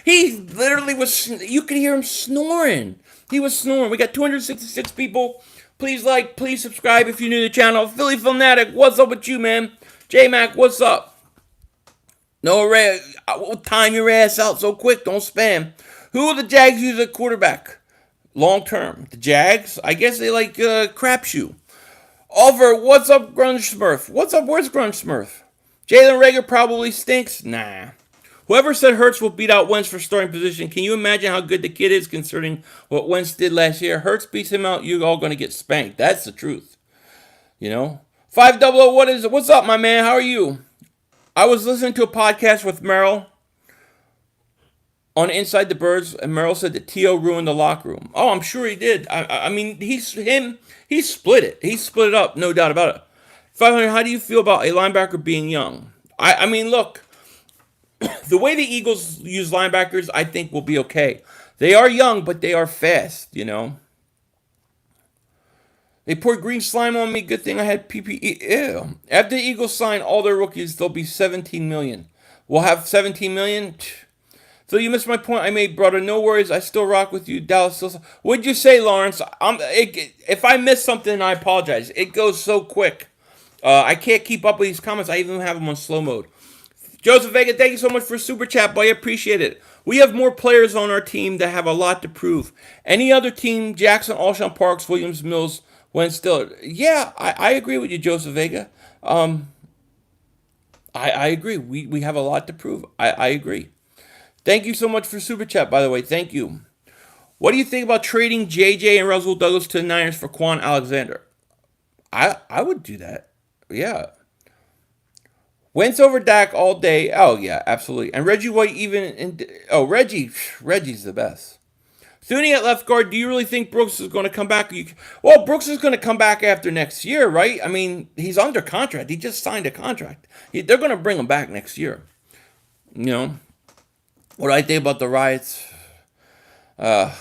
He literally was, you could hear him snoring. He was snoring. We got 266 people. Please like, please subscribe if you're new to the channel. Philly Fanatic, what's up with you, man? J-Mac, what's up? No, we'll time your ass out so quick. Don't spam. Who will the Jags use at quarterback? Long term. The Jags? I guess they like crapshoe. Oliver, what's up, Grunge Smurf? What's up? Where's Grunge Smurf? Jalen Reagor probably stinks? Nah. Whoever said Hurts will beat out Wentz for starting position, can you imagine how good the kid is considering what Wentz did last year? Hurts beats him out, you're all going to get spanked. That's the truth. You know? 500, what is it? What's up, my man? How are you? I was listening to a podcast with Merrill on Inside the Birds, and Merrill said that T.O. ruined the locker room. Oh, I'm sure he did. I mean, he split it. He split it up, no doubt about it. 500, how do you feel about a linebacker being young? I mean, look, the way the Eagles use linebackers, I think will be okay. They are young, but they are fast, you know. They poured green slime on me. Good thing I had PPE. Ew. After the Eagles sign all their rookies, there'll be 17 million. We'll have 17 million. So you missed my point I made, brother. No worries. I still rock with you. Dallas still. What'd you say, Lawrence? If I missed something, I apologize. It goes so quick. I can't keep up with these comments. I even have them on slow mode. Joseph Vega, thank you so much for Super Chat, boy. I appreciate it. We have more players on our team that have a lot to prove. Any other team, Jackson, Alshon Parks, Williams, Mills, Wentz, Stiller. Yeah, I agree with you, Joseph Vega. I agree. We have a lot to prove. I agree. Thank you so much for Super Chat, by the way. Thank you. What do you think about trading JJ and Russell Douglas to the Niners for Quan Alexander? I would do that. Yeah. Wentz over Dak all day. Oh, yeah, absolutely. And Reggie White even... Reggie's the best. Thuney at left guard, do you really think Brooks is going to come back? Well, Brooks is going to come back after next year, right? I mean, he's under contract. He just signed a contract. They're going to bring him back next year. You know? What do I think about the riots? I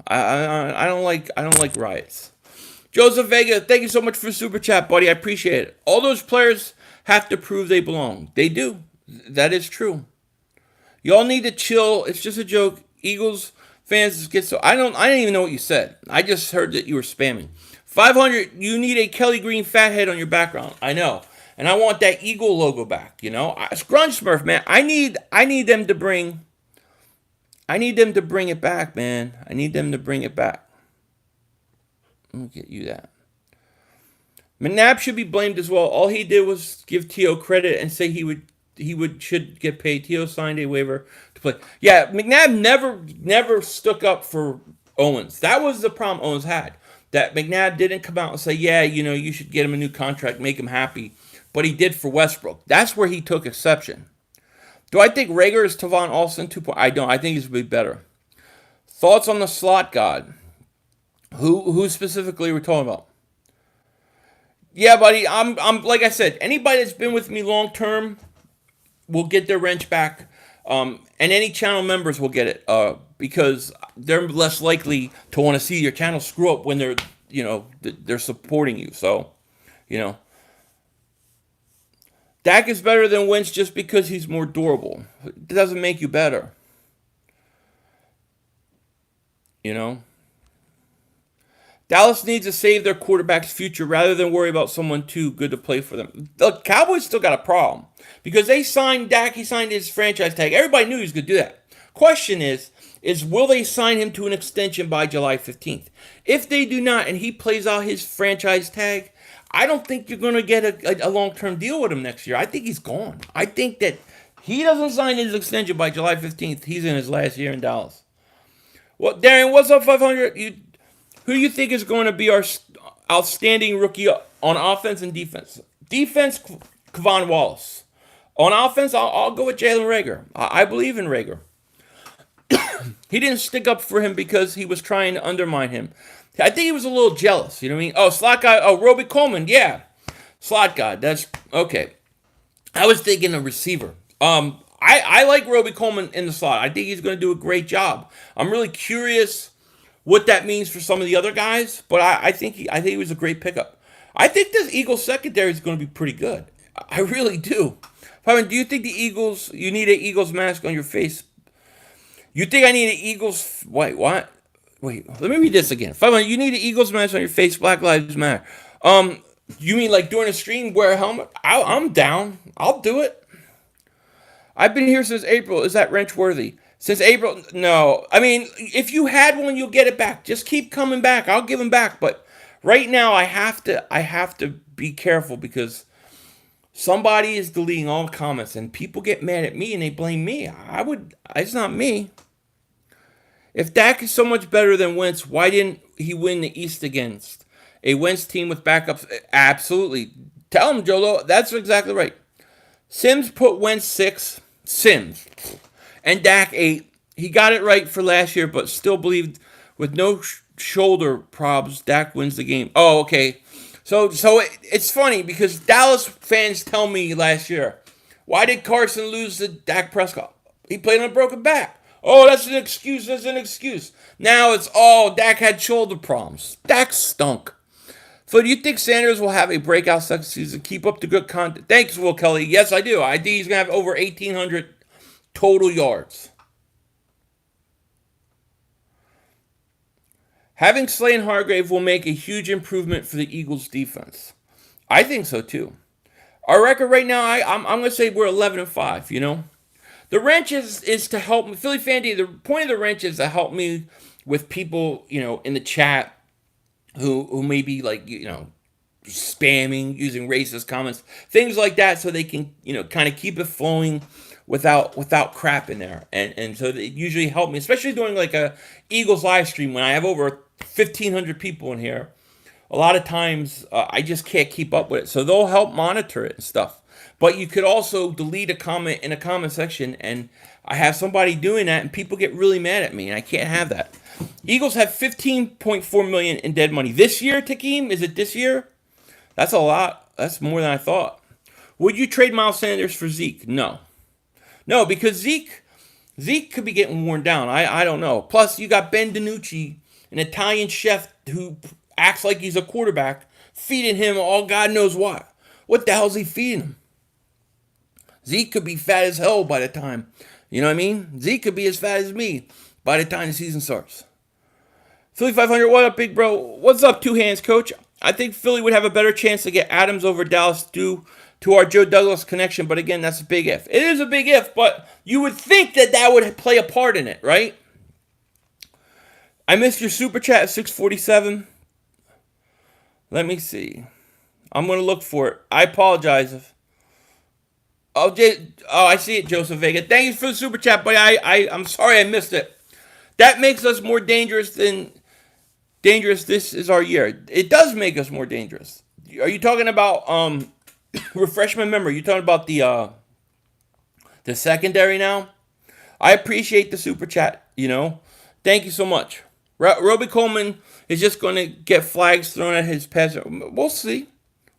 don't like riots. Joseph Vega, thank you so much for Super Chat, buddy. I appreciate it. All those players have to prove they belong. They do. That is true. Y'all need to chill. It's just a joke. Eagles fans get so... I didn't even know what you said. I just heard that you were spamming. 500, you need a Kelly Green fat head on your background. I know. And I want that Eagle logo back, you know? It's Grunge Smurf, man. I need them to bring... I need them to bring it back, man. I need them to bring it back. Let me get you that. McNabb should be blamed as well. All he did was give T.O. credit and say he should get paid. T.O. signed a waiver to play. Yeah, McNabb never stuck up for Owens. That was the problem Owens had. That McNabb didn't come out and say, yeah, you know, you should get him a new contract, make him happy. But he did for Westbrook. That's where he took exception. Do I think Reagor is Tavon Austin 2.0? I don't. I think he's going to be better. Thoughts on the slot god? Who specifically we're talking about? Yeah, buddy. I'm like I said, anybody that's been with me long term will get their wrench back. And any channel members will get it. Because they're less likely to want to see your channel screw up when they're, you know, they're supporting you. So, you know. Dak is better than Wentz just because he's more durable. It doesn't make you better. You know? Dallas needs to save their quarterback's future rather than worry about someone too good to play for them. The Cowboys still got a problem because they signed Dak. He signed his franchise tag. Everybody knew he was going to do that. Question is will they sign him to an extension by July 15th? If they do not and he plays out his franchise tag, I don't think you're going to get a long-term deal with him next year. I think he's gone. I think that he doesn't sign his extension by July 15th. He's in his last year in Dallas. Well, Darren, what's up, 500? Who do you think is going to be our outstanding rookie on offense and defense? Defense, Kevon Wallace. On offense, I'll go with Jalen Reagor. I believe in Reagor. He didn't stick up for him because he was trying to undermine him. I think he was a little jealous. You know what I mean? Oh, slot guy. Oh, Roby Coleman. Yeah. Slot guy. That's okay. I was thinking a receiver. I like Roby Coleman in the slot. I think he's going to do a great job. I'm really curious what that means for some of the other guys, but I think he was a great pickup. I think this Eagles secondary is going to be pretty good. I really do. Fabian, do you think you need an Eagles mask on your face? You think I need an Eagles... Wait, what? Wait, let me read this again. Fabian, you need an Eagles mask on your face, Black Lives Matter. You mean like during a stream, wear a helmet? I'm down. I'll do it. I've been here since April. Is that wrench worthy? Since April, no. I mean, if you had one, you'll get it back. Just keep coming back. I'll give them back. But right now, I have to be careful because somebody is deleting all the comments, and people get mad at me and they blame me. It's not me. If Dak is so much better than Wentz, why didn't he win the East against a Wentz team with backups? Absolutely. Tell him, Jolo. That's exactly right. Sims put Wentz 6. Sims. And Dak 8. He got it right for last year, but still believed with no shoulder problems, Dak wins the game. Oh, okay. So it's funny because Dallas fans tell me last year, why did Carson lose to Dak Prescott? He played on a broken back. Oh, that's an excuse. That's an excuse. Now it's, Dak had shoulder problems. Dak stunk. So do you think Sanders will have a breakout second season? Keep up the good content. Thanks, Will Kelly. Yes, I do. I think he's going to have over 1,800 total yards. Having Slay and Hargrave will make a huge improvement for the Eagles' defense. I think so, too. Our record right now, I'm going to say we're 11-5, you know. The wrench is to help me. Philly Fandy, the point of the wrench is to help me with people, you know, in the chat who may be like, you know, spamming, using racist comments, things like that, so they can, you know, kind of keep it flowing without crap in there. And so they usually help me, especially during like a Eagles live stream when I have over 1,500 people in here. A lot of times I just can't keep up with it. So they'll help monitor it and stuff. But you could also delete a comment in a comment section, and I have somebody doing that, and people get really mad at me, and I can't have that. Eagles have $15.4 million in dead money. This year, Takeem, is it this year? That's a lot. That's more than I thought. Would you trade Miles Sanders for Zeke? No. No, because Zeke could be getting worn down. I don't know. Plus, you got Ben DiNucci, an Italian chef who acts like he's a quarterback, feeding him all God knows what. What the hell's he feeding him? Zeke could be fat as hell by the time. You know what I mean? Zeke could be as fat as me by the time the season starts. Philly 500, what up, big bro? What's up, two hands, coach? I think Philly would have a better chance to get Adams over Dallas due to our Joe Douglas connection, but again, that's a big if. It is a big if, but you would think that would play a part in it, right? I missed your super chat at 6:47. Let me see. I'm going to look for it. I apologize if... I see it, Joseph Vega. Thank you for the super chat, but I'm sorry I missed it. That makes us more dangerous than dangerous. This is our year. It does make us more dangerous. Are you talking about refresh my memory? You talking about the secondary now? I appreciate the super chat. You know, thank you so much. Roby Coleman is just going to get flags thrown at his pass. We'll see.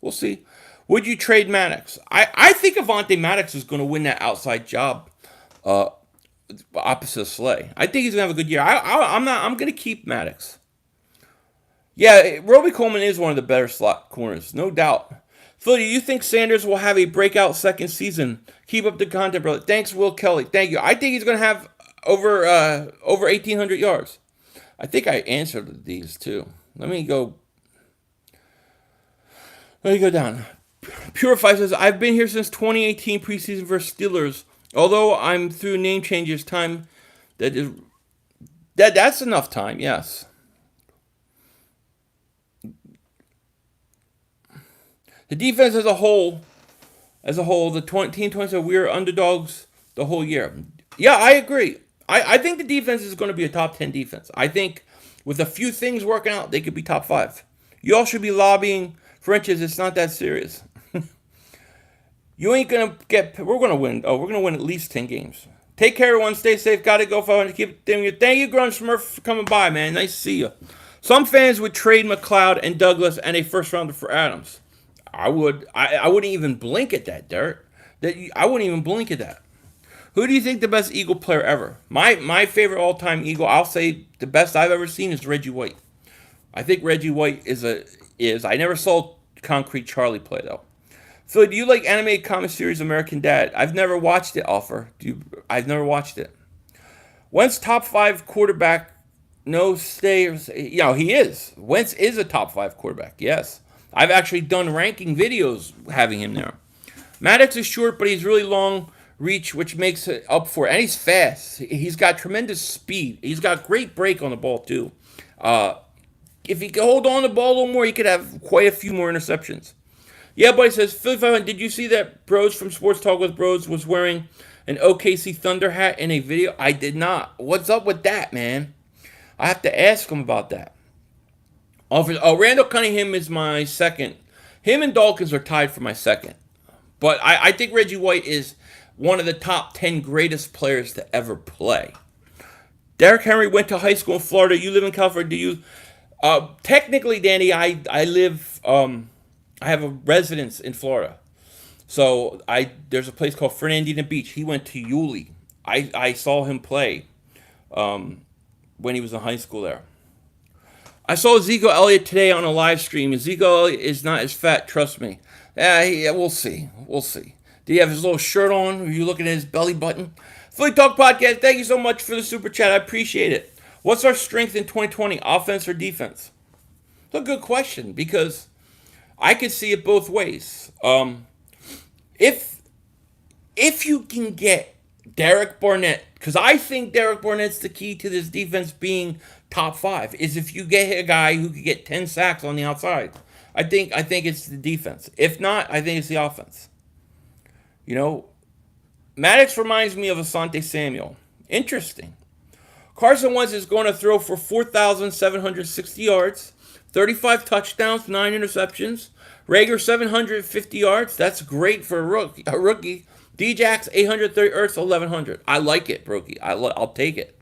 We'll see. Would you trade Maddox? I think Avonte Maddox is going to win that outside job opposite Slay. I think he's going to have a good year. I'm going to keep Maddox. Yeah, Roby Coleman is one of the better slot corners, no doubt. Phil, do you think Sanders will have a breakout second season? Keep up the content, brother. Thanks, Will Kelly. Thank you. I think he's going to have over 1,800 yards. I think I answered these too. Let me go down. Purify says, I've been here since 2018 preseason versus Steelers. Although I'm through name changes, time that's enough time, yes. The defense as a whole, the team 20 said we were underdogs the whole year. Yeah, I agree. I think the defense is going to be a top 10 defense. I think with a few things working out, they could be top 5. You all should be lobbying for inches. It's not that serious. You ain't going to get... We're going to win. Oh, we're going to win at least 10 games. Take care, everyone. Stay safe. Got to go. 500. Keep doing it. Thank you, Grunge Smurf, for coming by, man. Nice to see you. Some fans would trade McLeod and Douglas and a first rounder for Adams. I would. I wouldn't even blink at that, Derek. I wouldn't even blink at that. Who do you think the best Eagle player ever? My favorite all-time Eagle, I'll say the best I've ever seen is Reggie White. I think Reggie White is. I never saw Concrete Charlie play, though. Philly, do you like animated comic series American Dad? I've never watched it, Offer. I've never watched it. Wentz top 5 quarterback, no stayers. He is. Wentz is a top 5 quarterback, yes. I've actually done ranking videos having him there. Maddox is short, but he's really long reach, which makes it up for it. And he's fast. He's got tremendous speed. He's got great break on the ball, too. If he could hold on to the ball a little more, he could have quite a few more interceptions. Yeah, buddy says, Philly 500, did you see that Bros from Sports Talk with Bros was wearing an OKC Thunder hat in a video? I did not. What's up with that, man? I have to ask him about that. Randall Cunningham is my second. Him and Dawkins are tied for my second. But I think Reggie White is one of the top 10 greatest players to ever play. Derrick Henry went to high school in Florida. You live in California. Do you? Technically, Danny, I live... I have a residence in Florida. So there's a place called Fernandina Beach. He went to Yulee. I saw him play when he was in high school there. I saw Ezekiel Elliott today on a live stream. Ezekiel Elliott is not as fat, trust me. Yeah, we'll see. We'll see. Did he have his little shirt on? Were you looking at his belly button? Philly Talk Podcast, thank you so much for the super chat. I appreciate it. What's our strength in 2020, offense or defense? It's a good question because I could see it both ways. If you can get Derek Barnett, because I think Derek Barnett's the key to this defense being top 5, is if you get a guy who could get 10 sacks on the outside. I think it's the defense. If not, I think it's the offense. Maddox reminds me of Asante Samuel. Interesting. Carson Wentz is going to throw for 4,760 yards, 35 touchdowns, 9 interceptions. Rager, 750 yards. That's great for a rookie. D-Jax, 830. Ertz, 1,100. I like it, Brokey. I'll take it.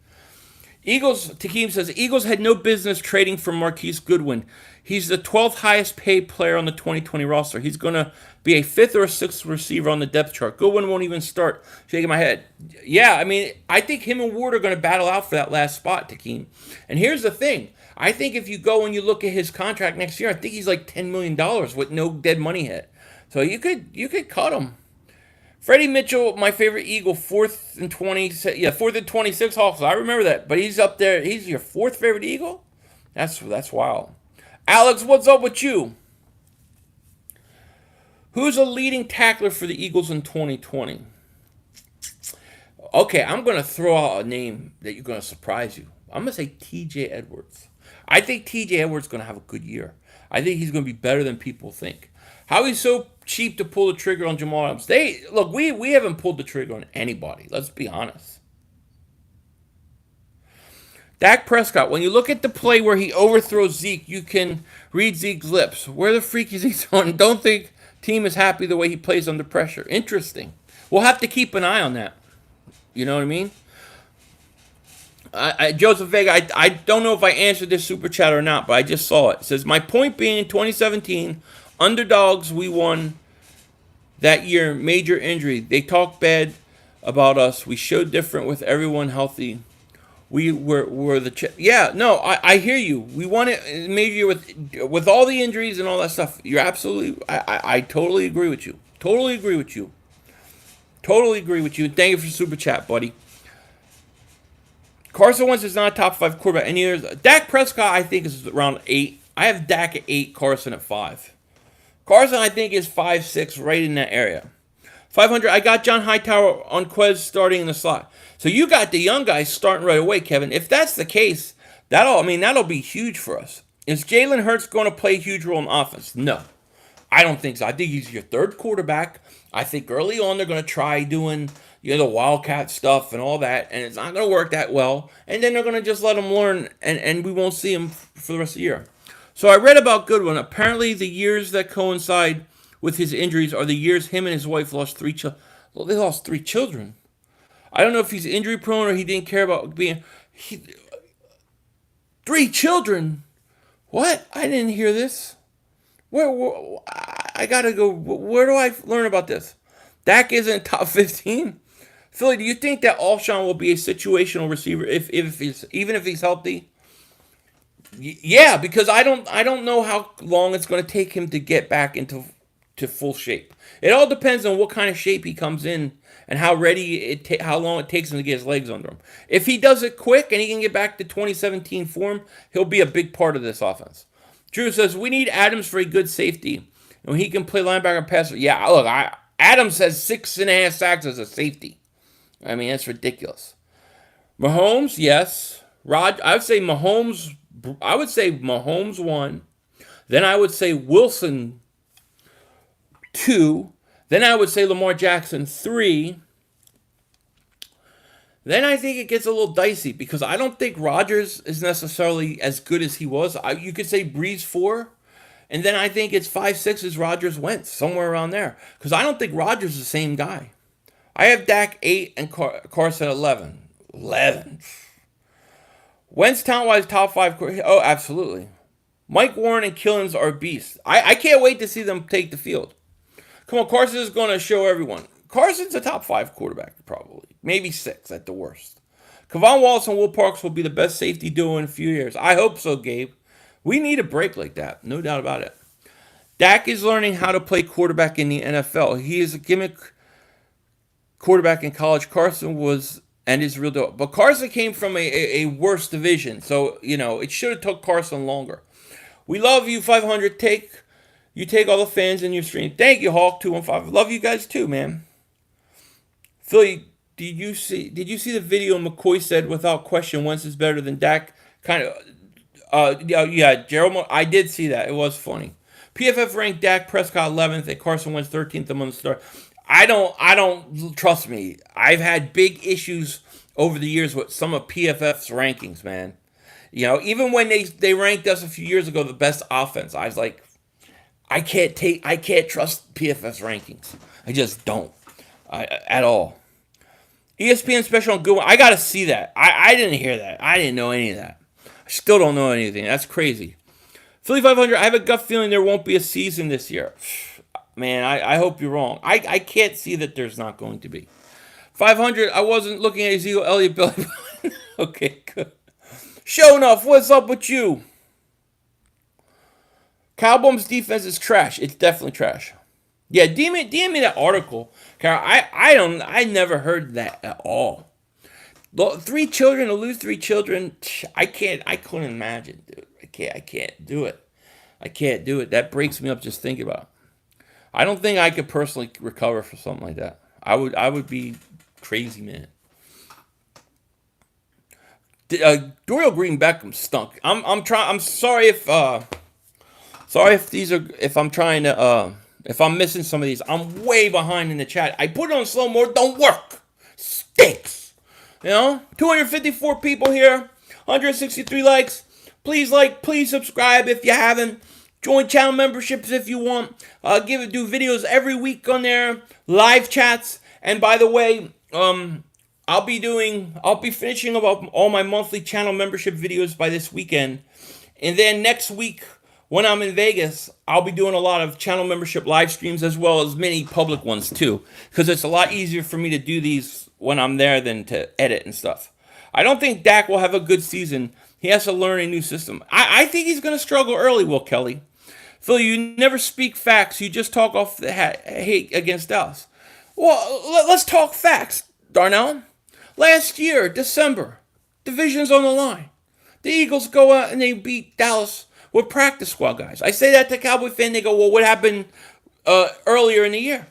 Eagles, Takeem says, Eagles had no business trading for Marquise Goodwin. He's the 12th highest paid player on the 2020 roster. He's going to be a 5th or a 6th receiver on the depth chart. Goodwin won't even start. Shaking my head. Yeah, I think him and Ward are going to battle out for that last spot, Takeem. And here's the thing. I think if you go and you look at his contract next year, I think he's like $10 million with no dead money hit. So you could cut him. Freddie Mitchell, my favorite Eagle, 4th and 20. Yeah, 4th and 26 Hawks. I remember that. But he's up there. He's your 4th favorite Eagle? That's wild. Alex, what's up with you? Who's a leading tackler for the Eagles in 2020? Okay, I'm going to throw out a name that you're going to surprise you. I'm going to say T.J. Edwards. I think T.J. Edwards is going to have a good year. I think he's going to be better than people think. How he's so cheap to pull the trigger on Jamal Adams. We haven't pulled the trigger on anybody. Let's be honest. Dak Prescott, when you look at the play where he overthrows Zeke, you can read Zeke's lips. Where the freak is he throwing? Don't think team is happy the way he plays under pressure. Interesting. We'll have to keep an eye on that. You know what I mean? Joseph Vega, I don't know if I answered this super chat or not, but I just saw it. It says, my point being, in 2017, underdogs, we won that year, major injury. They talk bad about us. We showed different with everyone healthy. we're the yeah. No, I hear you. We won it in major year with all the injuries and all that stuff. You're absolutely. I totally agree with you. Totally agree with you. Totally agree with you. Thank you for super chat, buddy. Carson Wentz is not a top 5 quarterback. And years. Dak Prescott, I think, is around 8. I have Dak at 8, Carson at 5. Carson, I think, is 5-6, right in that area. 500, I got John Hightower on Quez starting in the slot. So you got the young guys starting right away, Kevin. If that's the case, that'll be huge for us. Is Jalen Hurts going to play a huge role in offense? No. I don't think so. I think he's your third quarterback. I think early on they're going to try doing the Wildcat stuff and all that, and it's not going to work that well. And then they're going to just let him learn, and we won't see him for the rest of the year. So I read about Goodwin. Apparently the years that coincide with his injuries are the years him and his wife lost 3 children. Well, they lost 3 children. I don't know if he's injury prone or he didn't care about being... 3 children? What? I didn't hear this. Where I gotta go. Where do I learn about this? Dak isn't top 15. Philly, do you think that Alshon will be a situational receiver even if he's healthy? Yeah, because I don't know how long it's going to take him to get back into full shape. It all depends on what kind of shape he comes in and how how long it takes him to get his legs under him. If he does it quick and he can get back to 2017 form, he'll be a big part of this offense. Drew says, we need Adams for a good safety. And he can play linebacker and passer. Yeah, look, Adams has 6.5 sacks as a safety. I mean, that's ridiculous. Mahomes, yes. I would say Mahomes 1. Then I would say Wilson 2. Then I would say Lamar Jackson 3. Then I think it gets a little dicey because I don't think Rodgers is necessarily as good as he was. You could say Breeze 4. And then I think it's 5-6 is Rodgers Wentz, somewhere around there. Because I don't think Rodgers is the same guy. I have Dak 8 and Carson 11. 11. Wentz talent-wise top 5. Oh, absolutely. Mike Warren and Killins are beasts. I can't wait to see them take the field. Come on, Carson is going to show everyone. Carson's a top 5 quarterback, probably. Maybe 6 at the worst. Kevon Wallace and Will Parks will be the best safety duo in a few years. I hope so, Gabe. We need a break like that. No doubt about it. Dak is learning how to play quarterback in the NFL. He is a gimmick quarterback in college. Carson was and is real deal. But Carson came from a worse division. So, it should have took Carson longer. We love you, 500. You take all the fans in your stream. Thank you, Hawk 215. Love you guys too, man. Philly, did you see the video McCoy said without question Wentz is better than Dak? Yeah, Gerald, I did see that. It was funny. PFF ranked Dak Prescott 11th and Carson Wentz 13th among the stars. I don't trust me. I've had big issues over the years with some of PFF's rankings, man. Even when they ranked us a few years ago the best offense, I was like, I can't trust PFF's rankings. I just don't. At all. ESPN special on Goodwin. I got to see that. I didn't hear that. I didn't know any of that. I still don't know anything. That's crazy. Philly 500. I have a gut feeling there won't be a season this year. Man, I hope you're wrong. I can't see that there's not going to be. 500. I wasn't looking at Ezekiel Elliott. Billy. Okay, good. Show enough. What's up with you? Cowboys defense is trash. It's definitely trash. Yeah, DM me that article, Carol. I never heard that at all. 3 children to lose 3 children. I couldn't imagine, dude. I can't do it. I can't do it. That breaks me up just thinking about it. I don't think I could personally recover for something like that. I would be crazy, man. Dorial Green Beckham stunk. I'm sorry if I'm trying to if I'm missing some of these. I'm way behind in the chat. I put it on slow mode. Don't work. Stinks. 254 people here. 163 likes. Please please subscribe if you haven't. Join channel memberships if you want. Do videos every week on there. Live chats. And by the way, I'll be finishing up all my monthly channel membership videos by this weekend. And then next week, when I'm in Vegas, I'll be doing a lot of channel membership live streams as well as many public ones too. Because it's a lot easier for me to do these when I'm there than to edit and stuff. I don't think Dak will have a good season. He has to learn a new system. I think he's going to struggle early, Will Kelly. Phil, you never speak facts. You just talk off the hate against Dallas. Well, let's talk facts, Darnell. Last year, December, division's on the line. The Eagles go out and they beat Dallas with practice squad guys. I say that to Cowboy fan. They go, well, what happened earlier in the year?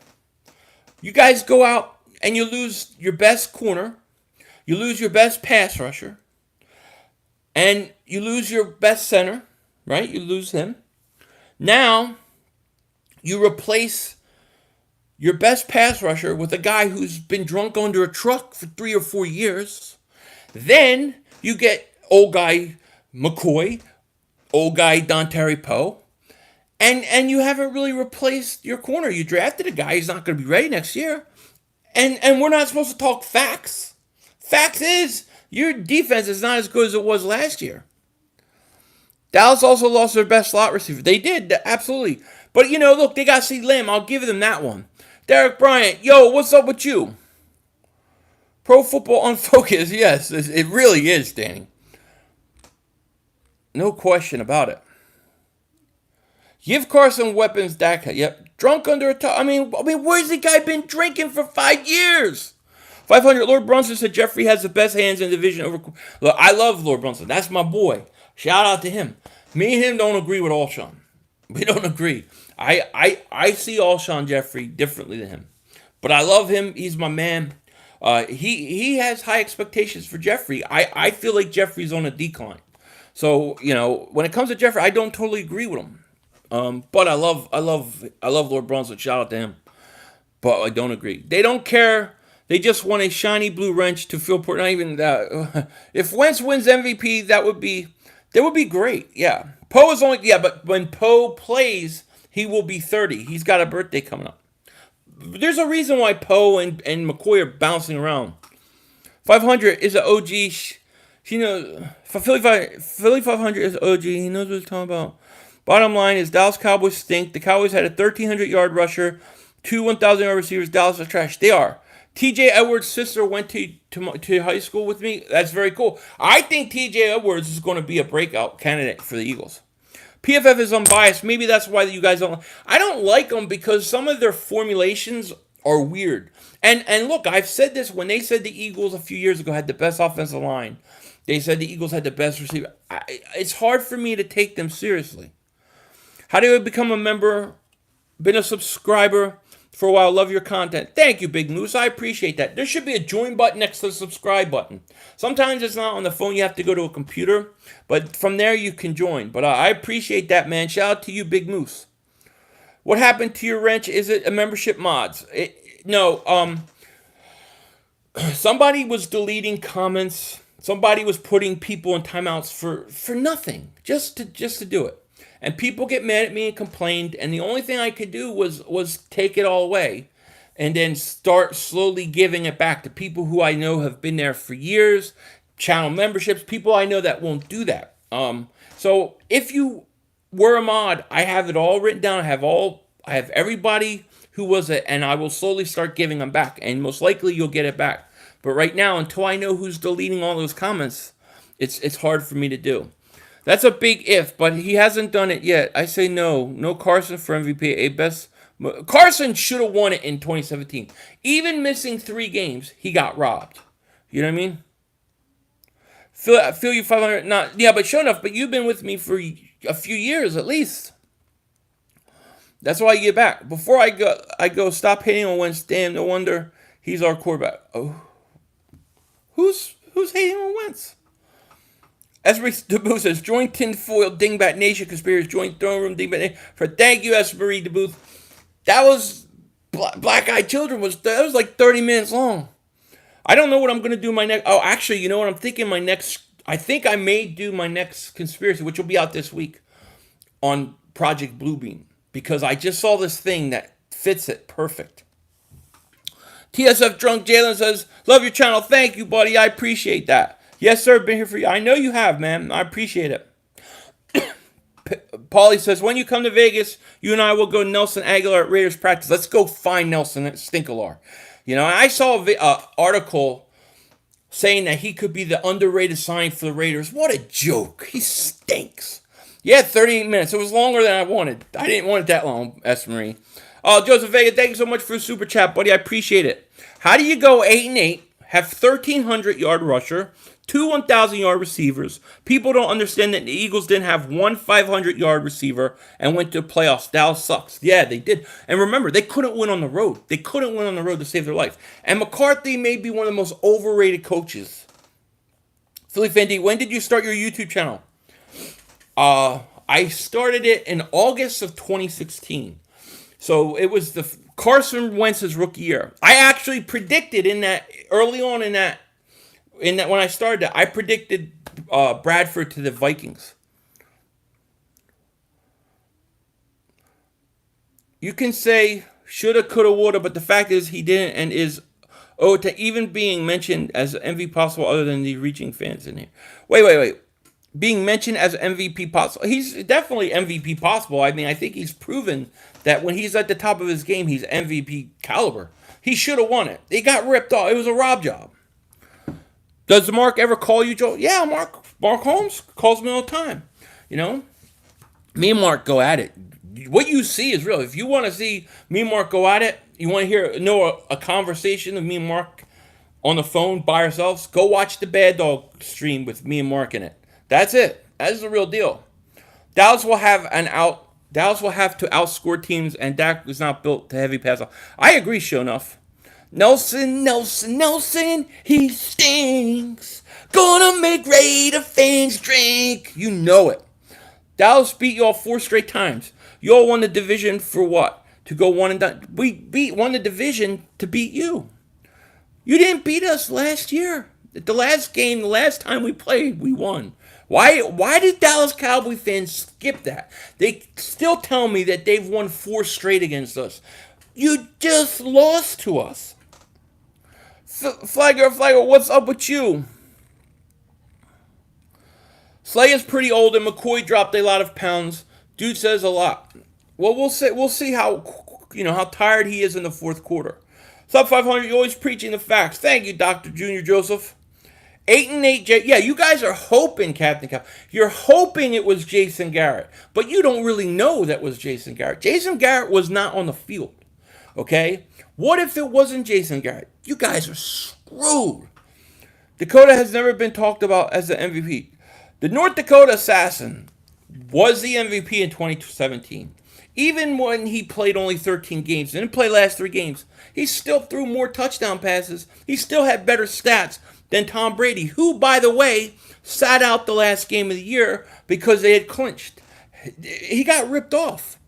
You guys go out and you lose your best corner. You lose your best pass rusher. And you lose your best center, right? You lose him. Now, you replace your best pass rusher with a guy who's been drunk under a truck for 3 or 4 years. Then you get old guy McCoy, old guy Dontari Poe, and you haven't really replaced your corner. You drafted a guy who's not going to be ready next year. And we're not supposed to talk facts. Facts is your defense is not as good as it was last year. Dallas also lost their best slot receiver. They did, absolutely. But, look, they got CeeDee Lamb. I'll give them that one. Derek Bryant, yo, what's up with you? Pro Football Unfocused, yes, it really is, Danny. No question about it. Give Carson weapons, Dak. Yep, drunk under a tub. I mean, where's the guy been drinking for 5 years? 500, Lord Brunson said Jeffrey has the best hands in the division over. Look, I love Lord Brunson. That's my boy. Shout out to him. Me and him don't agree with Alshon. We don't agree. I see Alshon Jeffrey differently than him. But I love him. He's my man. He has high expectations for Jeffrey. I feel like Jeffrey's on a decline. So, when it comes to Jeffrey, I don't totally agree with him. But I love Lord Brunson. Shout out to him. But I don't agree. They don't care. They just want a shiny blue wrench to feel not even that. If Wentz wins MVP, that would be great. Yeah. Poe is but when Poe plays, he will be 30. He's got a birthday coming up. There's a reason why Poe and McCoy are bouncing around. 500 is an OG. She knows. Philly 500 is OG. He knows what he's talking about. Bottom line is Dallas Cowboys stink. The Cowboys had a 1,300-yard rusher, 2 1,000-yard receivers. Dallas is trash. They are. T.J. Edwards' sister went to high school with me. That's very cool. I think T.J. Edwards is going to be a breakout candidate for the Eagles. PFF is unbiased. Maybe that's why you guys don't. I don't like them because some of their formulations are weird. And look, I've said this when they said the Eagles a few years ago had the best offensive line. They said the Eagles had the best receiver. It's hard for me to take them seriously. How do I become a member? Been a subscriber for a while. Love your content. Thank you, Big Moose. I appreciate that. There should be a join button next to the subscribe button. Sometimes it's not on the phone. You have to go to a computer. But from there, you can join. But I appreciate that, man. Shout out to you, Big Moose. What happened to your wrench? Is it a membership mods? No. Somebody was deleting comments. Somebody was putting people in timeouts for nothing. Just to do it. And people get mad at me and complained, and the only thing I could do was take it all away and then start slowly giving it back to people who I know have been there for years, channel memberships, people I know that won't do that. So if you were a mod, I have it all written down. I have everybody who was it, and I will slowly start giving them back, and most likely you'll get it back. But right now, until I know who's deleting all those comments, it's hard for me to do. That's a big if, but he hasn't done it yet. I say no. No Carson for MVP. Carson should have won it in 2017. Even missing 3 games, he got robbed. You know what I mean? Feel you 500. But sure enough, but you've been with me for a few years at least. That's why I get back. Before I go stop hating on Wentz. Damn, no wonder he's our quarterback. Oh. Who's hating on Wentz? Esmery DeBooth says, join Tinfoil Dingbat Nation Conspiracy, join Throne Room Dingbat Nation. Thank you, Esmery DeBooth. That was Black Eyed Children that was like 30 minutes long. I don't know what I'm going to do my next. Oh, actually, you know what I'm thinking I think I may do my next conspiracy, which will be out this week on Project Bluebeam, because I just saw this thing that fits it perfect. TSF Drunk Jalen says, love your channel. Thank you, buddy. I appreciate that. Yes, sir. Been here for you. I know you have, man. I appreciate it. Paulie says, when you come to Vegas, you and I will go Nelson Aguilar at Raiders practice. Let's go find Nelson at Stinkalar. I saw an article saying that he could be the underrated sign for the Raiders. What a joke. He stinks. Yeah, 38 minutes. It was longer than I wanted. I didn't want it that long, S. Marie. Joseph Vega, thank you so much for the super chat, buddy. I appreciate it. How do you go 8-8, have 1,300-yard rusher, 2 1,000-yard receivers? People don't understand that the Eagles didn't have one 500-yard receiver and went to the playoffs. Dallas sucks. Yeah, they did. And remember, they couldn't win on the road. They couldn't win on the road to save their life. And McCarthy may be one of the most overrated coaches. Philly Fendi, when did you start your YouTube channel? I started it in August of 2016. So it was the Carson Wentz's rookie year. I actually predicted in that early on in that when I started that, I predicted Bradford to the Vikings. You can say shoulda, coulda, woulda, but the fact is he didn't and is owed to even being mentioned as MVP possible other than the reaching fans in here. Wait. Being mentioned as MVP possible. He's definitely MVP possible. I mean, I think he's proven that when he's at the top of his game, he's MVP caliber. He should have won it. He got ripped off. It was a rob job. Does Mark ever call you, Joe? Yeah, Mark Holmes calls me all the time. You know? Me and Mark go at it. What you see is real. If you want to see me and Mark go at it, you want to know a conversation of me and Mark on the phone by ourselves, go watch the Bad Dog stream with me and Mark in it. That's it. That is the real deal. Dallas will have to outscore teams, and Dak is not built to heavy pass off. I agree, sure enough. Nelson, he stinks. Gonna make Raider fans drink. You know it. Dallas beat y'all 4 straight times. Y'all won the division for what? To go 1 and done. We won the division to beat you. You didn't beat us last year. The last game, the last time we played, we won. Why did Dallas Cowboy fans skip that? They still tell me that they've won 4 straight against us. You just lost to us. Flagger, what's up with you? Slay is pretty old and McCoy dropped a lot of pounds. Dude says a lot. Well, we'll see how tired he is in the fourth quarter. Sub 500, you're always preaching the facts. Thank you, Dr. Junior Joseph. 8-8, yeah, you guys are hoping, Captain Cow. You're hoping it was Jason Garrett, but you don't really know that was Jason Garrett. Jason Garrett was not on the field, okay? What if it wasn't Jason Garrett? You guys are screwed. Dakota has never been talked about as the MVP. The North Dakota Assassin was the MVP in 2017. Even when he played only 13 games, didn't play last 3 games, he still threw more touchdown passes. He still had better stats than Tom Brady, who, by the way, sat out the last game of the year because they had clinched. He got ripped off.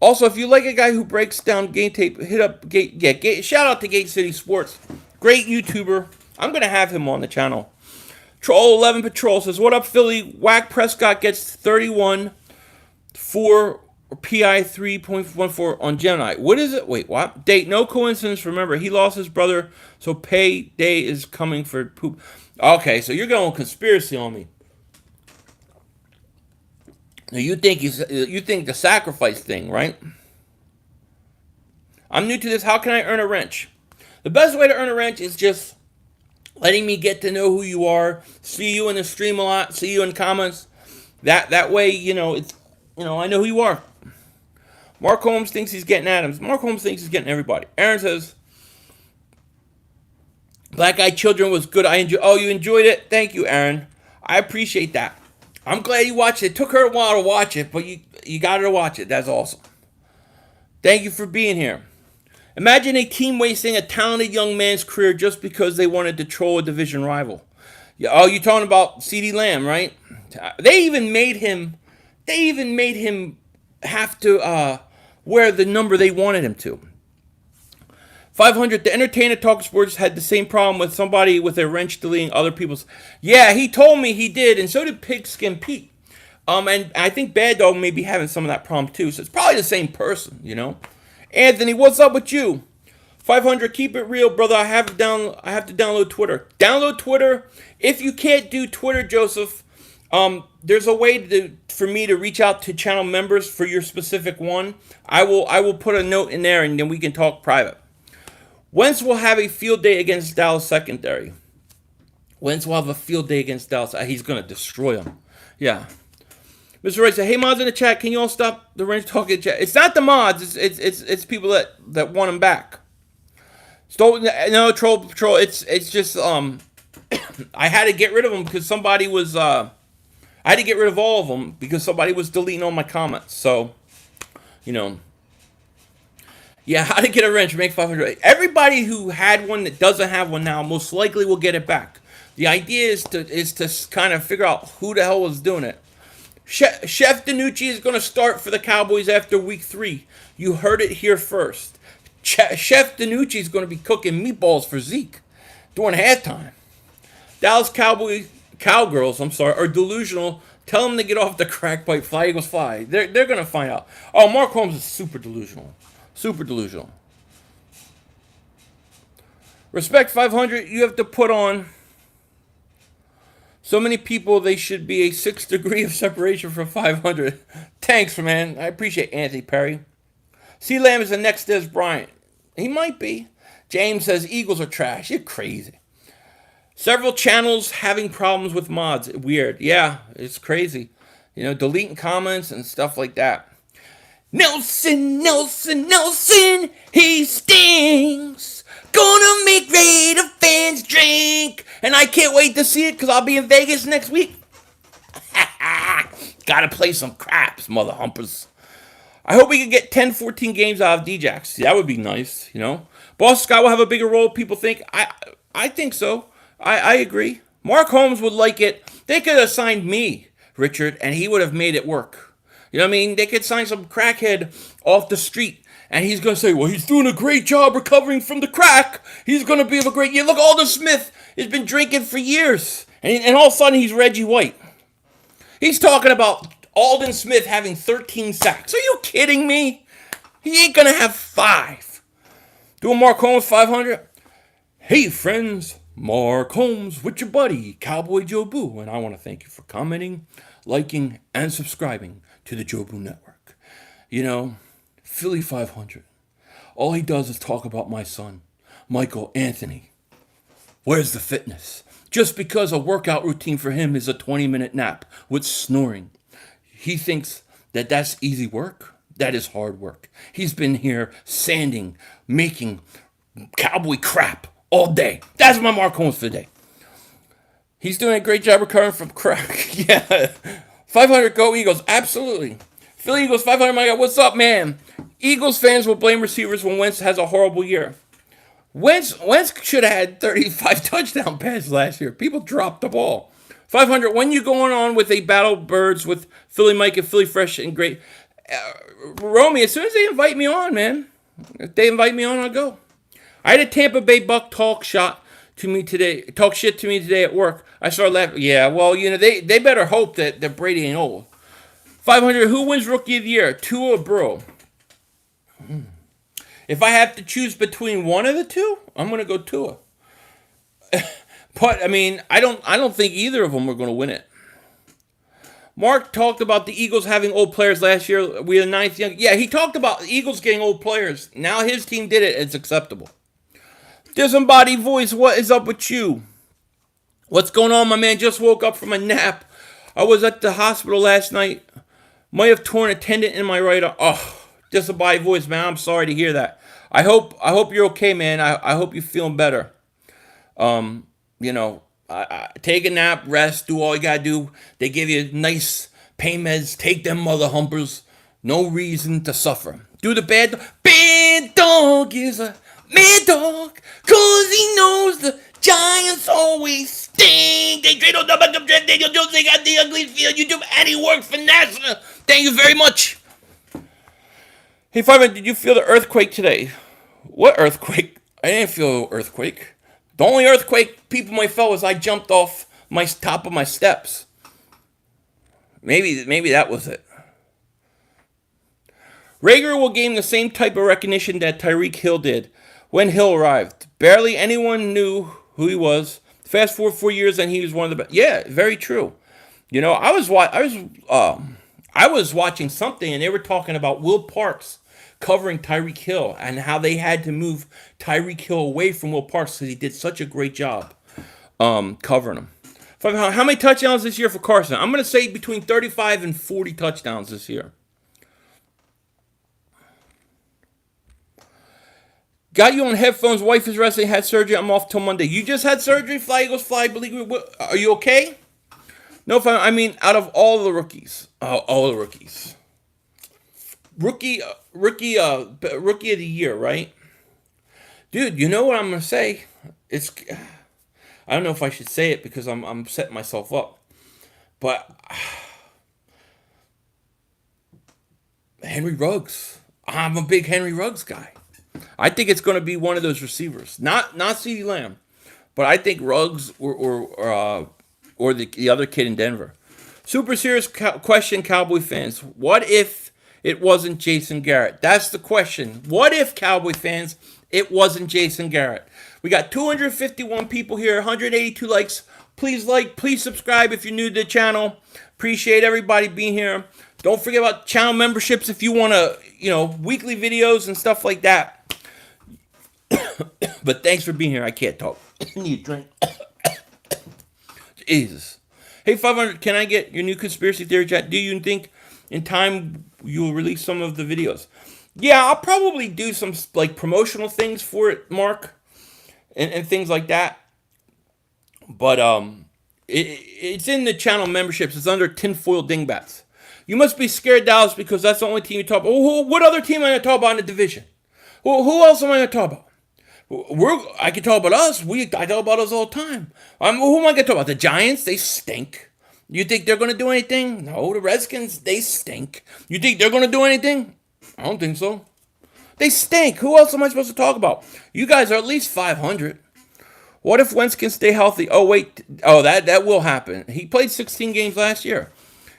Also, if you like a guy who breaks down game tape, hit up shout out to Gate City Sports. Great YouTuber. I'm going to have him on the channel. Troll 11 Patrol says, what up, Philly? Whack Prescott gets 31 for PI 3.14 on Gemini. What is it? Wait, what? Date, no coincidence. Remember, he lost his brother, so payday is coming for poop. Okay, so you're going conspiracy on me. Now you think the sacrifice thing, right? I'm new to this. How can I earn a wrench? The best way to earn a wrench is just letting me get to know who you are, see you in the stream a lot, see you in comments. That way, I know who you are. Mark Holmes thinks he's getting Adams. Mark Holmes thinks he's getting everybody. Aaron says, Black Eyed Children was good. Oh, you enjoyed it? Thank you, Aaron. I appreciate that. I'm glad you watched it. It took her a while to watch it, but you got her to watch it. That's awesome. Thank you for being here. Imagine a team wasting a talented young man's career just because they wanted to troll a division rival. Oh, you're talking about CeeDee Lamb, right? They even made him have to wear the number they wanted him to. 500, the entertainer Talk Sports had the same problem with somebody with a wrench deleting other people's. Yeah, he told me he did, and so did Pigskin Pete. And I think Bad Dog may be having some of that problem too, so it's probably the same person, Anthony, what's up with you? 500, keep it real, brother. I have to download Twitter. Download Twitter. If you can't do Twitter, Joseph, there's a way for me to reach out to channel members for your specific one. I will put a note in there, and then we can talk private. Wentz will have a field day against Dallas secondary. Wentz will have a field day against Dallas. He's going to destroy them. Yeah. Mr. Wright said, "Hey, mods in the chat, can you all stop the range talking chat?" It's not the mods. It's people that want him back. No, troll patrol. It's just I had to get rid of them because somebody was I had to get rid of all of them because somebody was deleting all my comments. So, yeah, how to get a wrench, make 500. Everybody who had one that doesn't have one now most likely will get it back. The idea is to kind of figure out who the hell was doing it. Chef DiNucci is going to start for the Cowboys after week 3. You heard it here first. Chef DiNucci is going to be cooking meatballs for Zeke during halftime. Dallas Cowgirls, are delusional. Tell them to get off the crack pipe. Fly Eagles fly. They're going to find out. Oh, Mark Holmes is super delusional. Super delusional. Respect 500, you have to put on so many people, they should be a 6th degree of separation from 500. Thanks, man. I appreciate Anthony Perry. C. Lamb is the next Des Bryant. He might be. James says Eagles are trash. You're crazy. Several channels having problems with mods. Weird. Yeah, it's crazy. Deleting comments and stuff like that. Nelson, he stings. Gonna make Raider fans drink. And I can't wait to see it because I'll be in Vegas next week. Gotta play some craps, mother humpers. I hope we can get 10, 14 games out of Djax. That would be nice, Boss Scott will have a bigger role, people think. I think so. I agree. Mark Holmes would like it. They could have signed me, Richard, and he would have made it work. You know what I mean? They could sign some crackhead off the street. And he's going to say, well, he's doing a great job recovering from the crack. He's going to be a great... Yeah, look, Alden Smith has been drinking for years. And all of a sudden, he's Reggie White. He's talking about Alden Smith having 13 sacks. Are you kidding me? He ain't going to have 5. Doing Mark Holmes 500? Hey, friends. Mark Holmes with your buddy, Cowboy Joe Boo. And I want to thank you for commenting, liking, and subscribing to the Joe Boo Network. Philly 500. All he does is talk about my son, Michael Anthony. Where's the fitness? Just because a workout routine for him is a 20-minute nap with snoring. He thinks that that's easy work. That is hard work. He's been here sanding, making cowboy crap all day. That's my Mark Holmes for the day. He's doing a great job recovering from crack. Yeah. 500 go Eagles. Absolutely. Philly Eagles 500. My God, what's up, man? Eagles fans will blame receivers when Wentz has a horrible year. Wentz should have had 35 touchdown passes last year. People dropped the ball. 500. When you going on with a battle birds with Philly Mike and Philly Fresh and great, Romy, as soon as they invite me on, man, if they invite me on, I'll go. I had a Tampa Bay Buck talk shit to me today at work. I started laughing. Yeah, well, they better hope that Brady ain't old. 500. Who wins Rookie of the Year? Tua or Burrow? If I have to choose between one of the two, I'm going to go Tua. But I don't think either of them are going to win it. Mark talked about the Eagles having old players last year. We are the 9th young. Yeah, he talked about the Eagles getting old players. Now his team did it. It's acceptable. Disembodied voice, what is up with you? What's going on, my man? Just woke up from a nap. I was at the hospital last night. Might have torn a tendon in my right arm. Oh, disembodied voice, man. I'm sorry to hear that. I hope you're okay, man. I hope you're feeling better. Take a nap, rest, do all you gotta do. They give you nice pain meds. Take them, mother humpers. No reason to suffer. Do the bad. Bad dog is a mad dog, 'cause he knows the Giants always stink. They trade on the backup draft. Daniel Jones, they got the ugly field. You do any work for NASA. Thank you very much. Hey, Fireman, did you feel the earthquake today? What earthquake? I didn't feel an earthquake. The only earthquake people might felt was I jumped off my top of my steps. Maybe that was it. Rager will gain the same type of recognition that Tyreek Hill did when Hill arrived. Barely anyone knew who he was. Fast forward 4 years and he was one of the best. Yeah, very true. I was watching something and they were talking about Will Parks covering Tyreek Hill and how they had to move Tyreek Hill away from Will Parks because he did such a great job covering them. How many touchdowns this year for Carson? I'm going to say between 35 and 40 touchdowns this year. Got you on headphones. Wife is wrestling. Had surgery. I'm off till Monday. You just had surgery? Fly Eagles fly. Believe me. Are you okay? No, I mean, out of all the rookies. All the rookies. Rookie of the year, right? Dude, you know what I'm going to say? I don't know if I should say it because I'm setting myself up. But Henry Ruggs. I'm a big Henry Ruggs guy. I think it's going to be one of those receivers. Not CeeDee Lamb, but I think Ruggs or the other kid in Denver. Super serious question, Cowboy fans. What if it wasn't Jason Garrett? That's the question. What if, Cowboy fans, it wasn't Jason Garrett? We got 251 people here, 182 likes. Please like, please subscribe if you're new to the channel. Appreciate everybody being here. Don't forget about channel memberships if you want to, weekly videos and stuff like that. But thanks for being here. I can't talk. I need a drink. Jesus. Hey, 500, can I get your new conspiracy theory chat? Do you think in time you'll release some of the videos? Yeah, I'll probably do some promotional things for it, Mark. And things like that. But it's in the channel memberships. It's under Tinfoil Dingbats. You must be scared, Dallas, because that's the only team you talk about. What other team am I going to talk about in the division? Who else am I going to talk about? I can talk about us. I talk about us all the time. Who am I going to talk about? The Giants? They stink. You think they're going to do anything? No, the Redskins, they stink. You think they're going to do anything? I don't think so. They stink. Who else am I supposed to talk about? You guys are at least 500. What if Wentz can stay healthy? Oh, wait. Oh, that will happen. He played 16 games last year.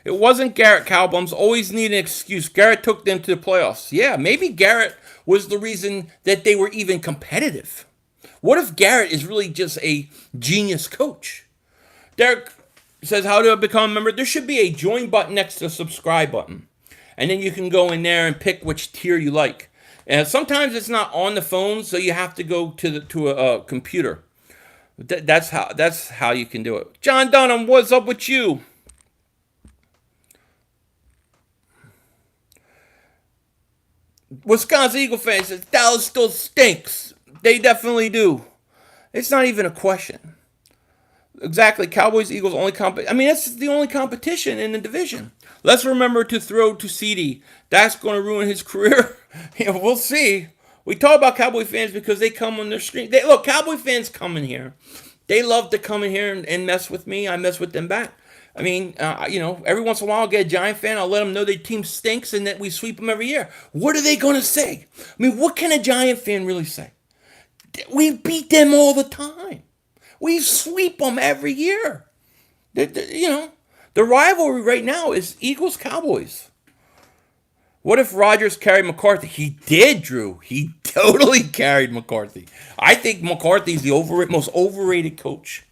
It wasn't Garrett. Cowbums always need an excuse. Garrett took them to the playoffs. Yeah, maybe Garrett was the reason that they were even competitive. What if Garrett is really just a genius coach? Derek says, how do I become a member? There should be a join button next to the subscribe button. And then you can go in there and pick which tier you like. And sometimes it's not on the phone, so you have to go to a computer. That's how you can do it. John Dunham, what's up with you? Wisconsin Eagle fan says Dallas still stinks. They definitely do. It's not even a question. Exactly. Cowboys, Eagles, only that's the only competition in the division. Let's remember to throw to CeeDee. That's going to ruin his career. We'll see. We talk about Cowboy fans because they come on their stream. Look, Cowboy fans come in here. They love to come in here and mess with me. I mess with them back. Every once in a while I'll get a Giant fan. I'll let them know their team stinks and that we sweep them every year. What are they going to say? What can a Giant fan really say? We beat them all the time. We sweep them every year. The rivalry right now is Eagles-Cowboys. What if Rodgers carried McCarthy? He did, Drew. He totally carried McCarthy. I think McCarthy's the most overrated coach.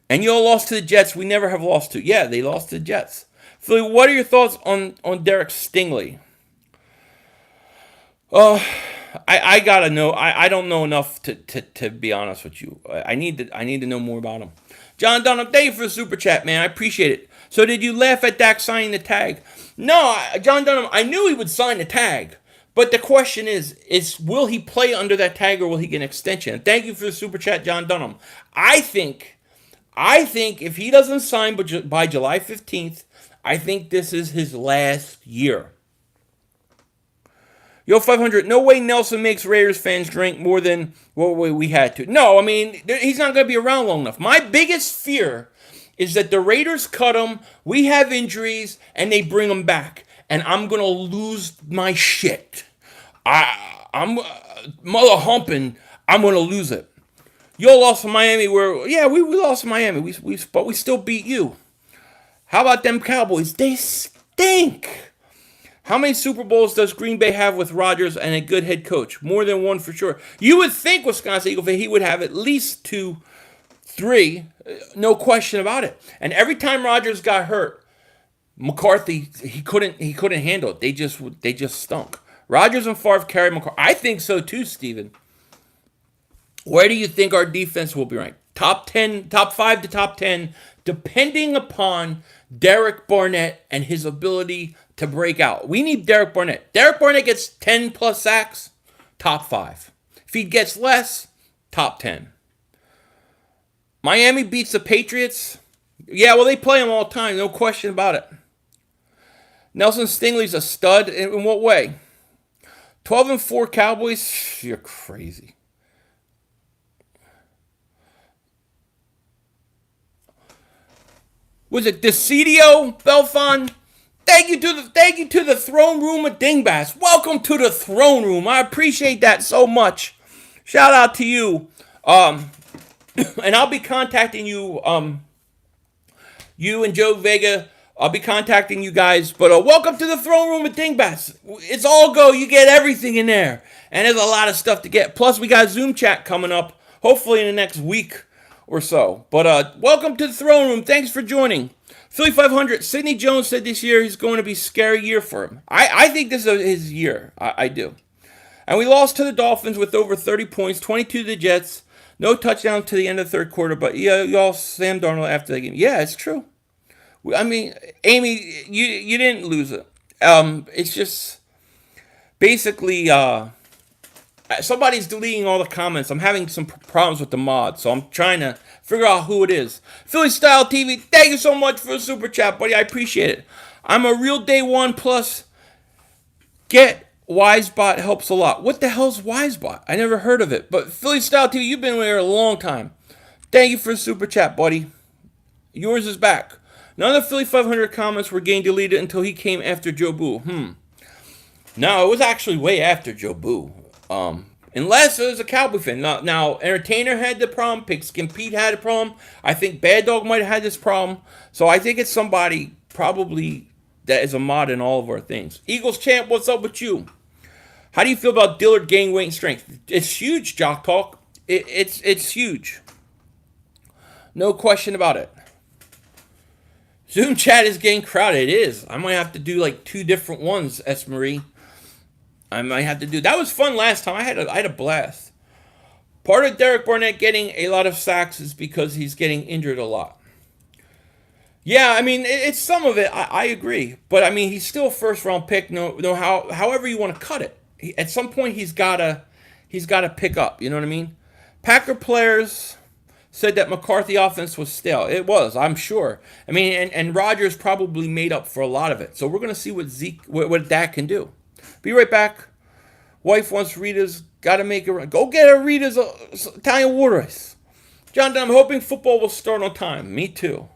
And you all lost to the Jets. We never have lost to. Yeah, they lost to the Jets. Philly, what are your thoughts on Derek Stingley? I gotta know. I don't know enough to be honest with you. I need to know more about him. John Dunham, thank you for the super chat, man. I appreciate it. So did you laugh at Dak signing the tag? No, John Dunham, I knew he would sign the tag. But the question is will he play under that tag or will he get an extension? Thank you for the super chat, John Dunham. I think if he doesn't sign by July 15th, I think this is his last year. Yo, 500, no way Nelson makes Raiders fans drink more than what we had to. No, he's not going to be around long enough. My biggest fear is that the Raiders cut him, we have injuries, and they bring him back. And I'm going to lose my shit. I'm mother humping, I'm going to lose it. You lost to Miami we lost to Miami, but we still beat you. How about them Cowboys? They stink. How many Super Bowls does Green Bay have with Rodgers and a good head coach? More than one for sure. You would think Wisconsin Eagle fan, he would have at least 2, 3, no question about it. And every time Rodgers got hurt, McCarthy, he couldn't handle it. They just stunk. Rodgers and Favre carried McCarthy. I think so too, Steven. Where do you think our defense will be ranked? Top 10, top 5 to top 10, depending upon Derek Barnett and his ability to break out. We need Derek Barnett. Derek Barnett gets 10 plus sacks, top 5. If he gets less, top 10. Miami beats the Patriots. Yeah, well, they play them all the time. No question about it. Nelson Stingley's a stud. In what way? 12-4 Cowboys. You're crazy. Was it Decidio Belfon? Thank you to the throne room of Dingbats. Welcome to the throne room. I appreciate that so much. Shout out to you. And I'll be contacting you. You and Joe Vega. I'll be contacting you guys. But welcome to the throne room of Dingbats. It's all go. You get everything in there, and there's a lot of stuff to get. Plus, we got Zoom chat coming up. Hopefully in the next week or so. But welcome to the throne room. Thanks for joining. Philly 500. Sidney Jones said this year is going to be a scary year for him. I think this is his year. I do. And we lost to the Dolphins with over 30 points, 22 to the Jets. No touchdown to the end of the third quarter. But yeah, y'all Sam Darnold after the game. Yeah, it's true. I mean, Amy, you didn't lose it. It's just basically somebody's deleting all the comments. I'm having some problems with the mod, so I'm trying to figure out who it is. Philly Style TV, thank you so much for the super chat, buddy. I appreciate it. I'm a real day one plus. Get Wisebot helps a lot. What the hell's Wisebot? I never heard of it. But Philly Style TV, you've been there a long time. Thank you for the super chat, buddy. Yours is back. None of the Philly 500 comments were getting deleted until he came after Joe Boo. No, it was actually way after Joe Boo. Unless it was a Cowboy fan. Now, Entertainer had the problem. Pigskin Pete had a problem. I think Bad Dog might have had this problem. So I think it's somebody probably that is a mod in all of our things. Eagles champ, what's up with you? How do you feel about Dillard gaining weight and strength? It's huge, Jock Talk. It's huge. No question about it. Zoom chat is getting crowded. It is. I might have to do like 2 different ones, S. Marie. I might have to do. That was fun last time. I had a blast. Part of Derek Barnett getting a lot of sacks is because he's getting injured a lot. Yeah, I mean, it's some of it. I agree. But, I mean, he's still a first-round pick. However you want to cut it. At some point, he's got to pick up. You know what I mean? Packer players said that McCarthy offense was stale. It was, I'm sure. I mean, and Rodgers probably made up for a lot of it. So we're going to see what Dak can do. Be right back. Wife wants Rita's. Got to make it. Go get her Rita's Italian water ice. John, I'm hoping football will start on time. Me too.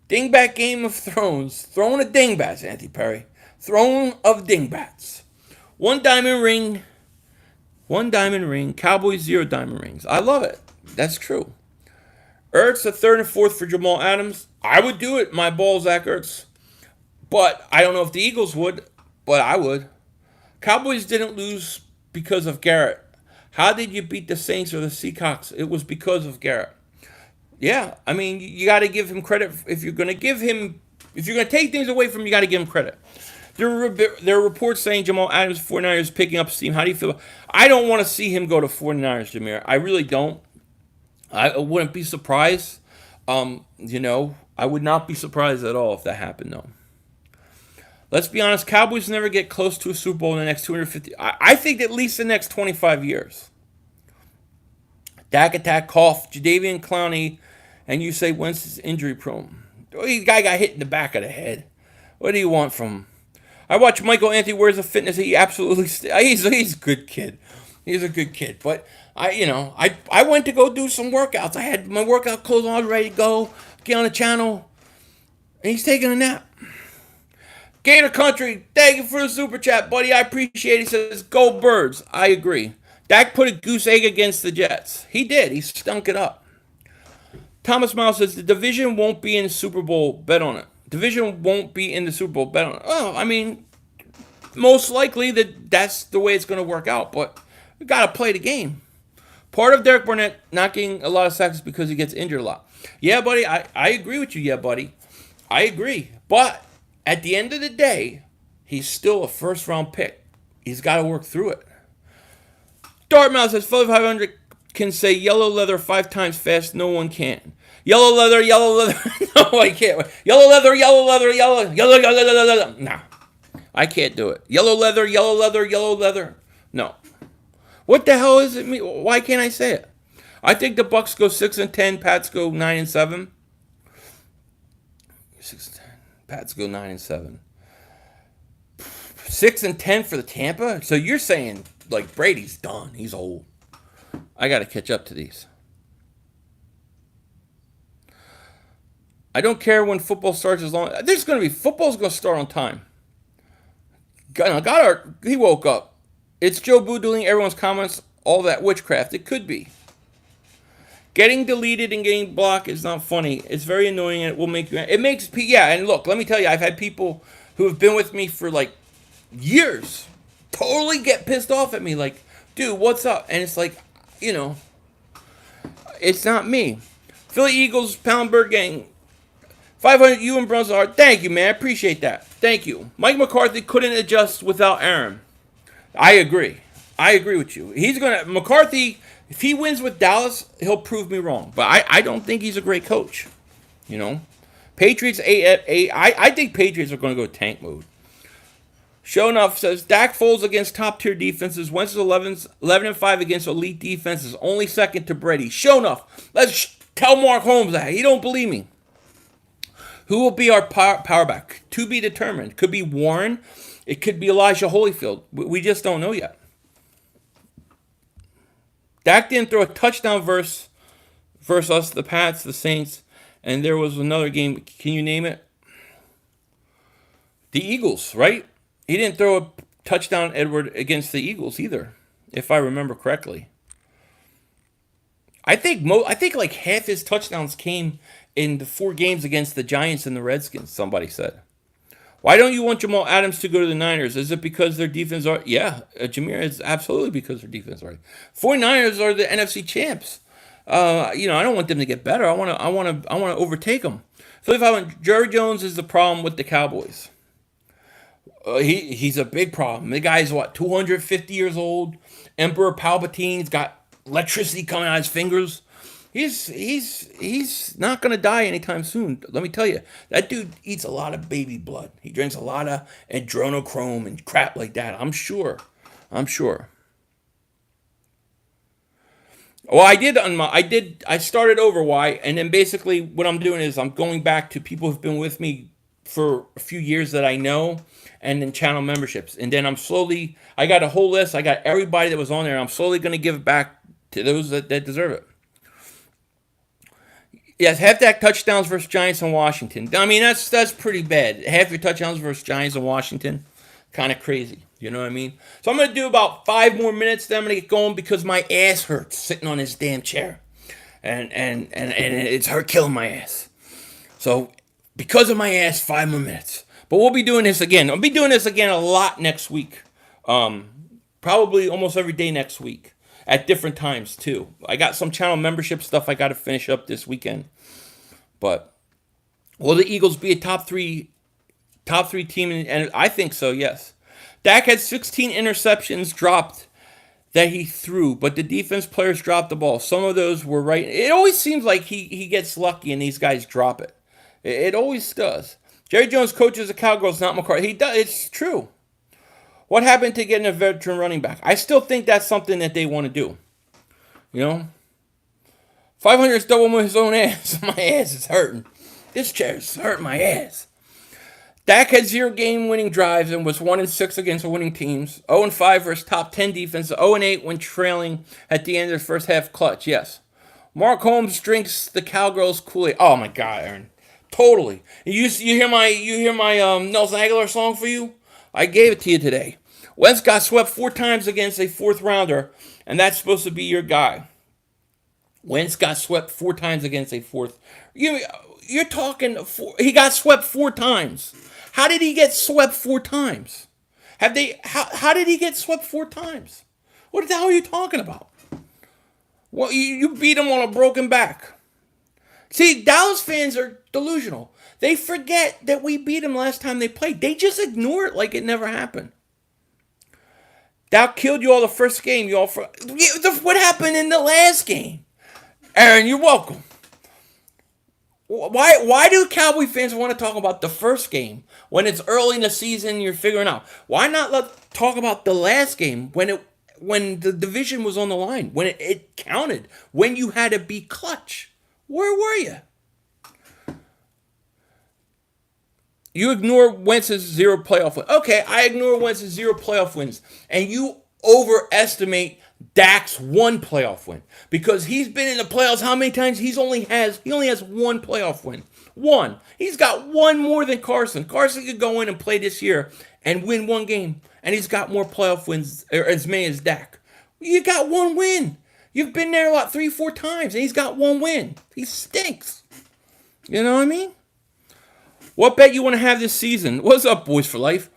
Dingbat Game of Thrones. Throne of Dingbats, Auntie Perry. Throne of Dingbats. 1 diamond ring. 1 diamond ring. Cowboys 0 diamond rings. I love it. That's true. Ertz, a 3rd and 4th for Jamal Adams. I would do it, my ball, Zach Ertz. But I don't know if the Eagles would, but I would. Cowboys didn't lose because of Garrett. How did you beat the Saints or the Seahawks? It was because of Garrett. Yeah, I mean, you got to give him credit. If you're going to take things away from him, you got to give him credit. There are reports saying Jamal Adams, 49ers, picking up steam. How do you feel? I don't want to see him go to 49ers, Jameer. I really don't. I wouldn't be surprised. I would not be surprised at all if that happened, though. Let's be honest, Cowboys never get close to a Super Bowl in the next 250. I think at least the next 25 years. Dak attack, cough, Jadeveon Clowney, and you say Wentz is injury prone. The guy got hit in the back of the head. What do you want from him? I watch Michael Anthony Wears of Fitness. He absolutely he's a good kid. He's a good kid. But I went to go do some workouts. I had my workout clothes on, ready to go, get on the channel, and he's taking a nap. Gator Country, thank you for the super chat, buddy. I appreciate it. He says, go Birds. I agree. Dak put a goose egg against the Jets. He did. He stunk it up. Thomas Miles says, the division won't be in the Super Bowl. Bet on it. Division won't be in the Super Bowl. Bet on it. Oh, I mean, most likely that's the way it's going to work out. But we got to play the game. Part of Derek Barnett not getting a lot of sacks because he gets injured a lot. Yeah, buddy. I agree with you. Yeah, buddy. I agree. But at the end of the day, he's still a first-round pick. He's got to work through it. Dartmouth says, 500. can say yellow leather 5 times fast. No one can. Yellow leather, yellow leather. No, I can't. Yellow leather, yellow leather, yellow. No, I can't do it. Yellow leather, yellow leather, yellow leather. No. What the hell is it? Why can't I say it? I think the Bucks go 6-10. Pats go 9-7. 6-10. Pats go 9-7. 6-10 for the Tampa. So you're saying like Brady's done? He's old. I got to catch up to these. I don't care when football starts as long. There's going to be football's going to start on time. Goddard, he woke up. It's Joe Boo deleting everyone's comments. All that witchcraft. It could be. Getting deleted and getting blocked is not funny. It's very annoying, and it will make you. It makes and look. Let me tell you, I've had people who have been with me for like years totally get pissed off at me. Like, dude, what's up? And it's like, it's not me. Philly Eagles, Poundberg gang. 500, you and Brunson. Thank you, man. I appreciate that. Thank you. Mike McCarthy couldn't adjust without Aaron. I agree. I agree with you. McCarthy, if he wins with Dallas, he'll prove me wrong. But I don't think he's a great coach. Patriots 8-8. I think Patriots are going to go tank mode. Show Enough says, Dak Foles against top-tier defenses. Wentz is 11-5 against elite defenses. Only second to Brady. Show Enough. Let's tell Mark Holmes that. He don't believe me. Who will be our power back? To be determined. Could be Warren. It could be Elijah Holyfield. We just don't know yet. Dak didn't throw a touchdown versus us, the Pats, the Saints, and there was another game. Can you name it? The Eagles, right? He didn't throw a touchdown, Edward, against the Eagles either, if I remember correctly. I think like half his touchdowns came in the 4 games against the Giants and the Redskins, somebody said. Why don't you want Jamal Adams to go to the Niners? Is it because their defense are... Yeah, Jameer, is absolutely because their defense are... 49ers are the NFC champs. I don't want them to get better. I want to overtake them. So if I went, Jerry Jones is the problem with the Cowboys. He's a big problem. The guy's 250 years old. Emperor Palpatine's got electricity coming out of his fingers. He's not going to die anytime soon. Let me tell you, that dude eats a lot of baby blood. He drinks a lot of adrenochrome and crap like that. I'm sure. Well, I started over why, and then basically what I'm doing is I'm going back to people who've been with me for a few years that I know, and then channel memberships. And then I got a whole list. I got everybody that was on there. I'm slowly going to give it back to those that deserve it. Yes, half that touchdowns versus Giants and Washington. I mean, that's pretty bad. Half your touchdowns versus Giants and Washington, kind of crazy. You know what I mean? So I'm going to do about 5 more minutes, then I'm going to get going because my ass hurts sitting on this damn chair. And it's killing my ass. So because of my ass, 5 more minutes. But we'll be doing this again. I'll be doing this again a lot next week. Probably almost every day next week. At different times, too. I got some channel membership stuff I got to finish up this weekend. But will the Eagles be a top three team? And I think so, yes. Dak had 16 interceptions dropped that he threw, but the defense players dropped the ball. Some of those were right. It always seems like he gets lucky and these guys drop it. It always does. Jerry Jones coaches the Cowgirls, not McCarthy. He does. It's true. What happened to getting a veteran running back? I still think that's something that they want to do. 500 is double his own ass. My ass is hurting. This chair is hurting my ass. Dak had 0 game-winning drives and was 1-6 against winning teams. 0-5 versus top 10 defense. 0-8 when trailing at the end of the first half clutch. Yes. Mark Holmes drinks the Cowgirls Kool-Aid. Oh my God, Aaron. Totally. You hear my Nelson Aguilar song for you? I gave it to you today. Wentz got swept 4 times against a 4th rounder, and that's supposed to be your guy. Wentz got swept 4 times against a 4th. You're talking. He got swept 4 times. How did he get swept 4 times? How did he get swept 4 times? What the hell are you talking about? Well, you beat him on a broken back. See, Dallas fans are delusional. They forget that we beat him last time they played. They just ignore it like it never happened. That killed you all the first game. You all what happened in the last game? Aaron, you're welcome. Why do Cowboy fans want to talk about the first game when it's early in the season and you're figuring out? Why not talk about the last game when the division was on the line, when it counted, when you had to be clutch? Where were you? You ignore Wentz's 0 playoff wins. Okay, I ignore Wentz's 0 playoff wins. And you overestimate Dak's 1 playoff win. Because he's been in the playoffs how many times? He only has 1 playoff win. 1. He's got 1 more than Carson. Carson could go in and play this year and win 1 game. And he's got more playoff wins, or as many as Dak. You got 1 win. You've been there about 3-4 times, and he's got 1 win. He stinks. You know what I mean? What bet you want to have this season? What's up, Boys for Life?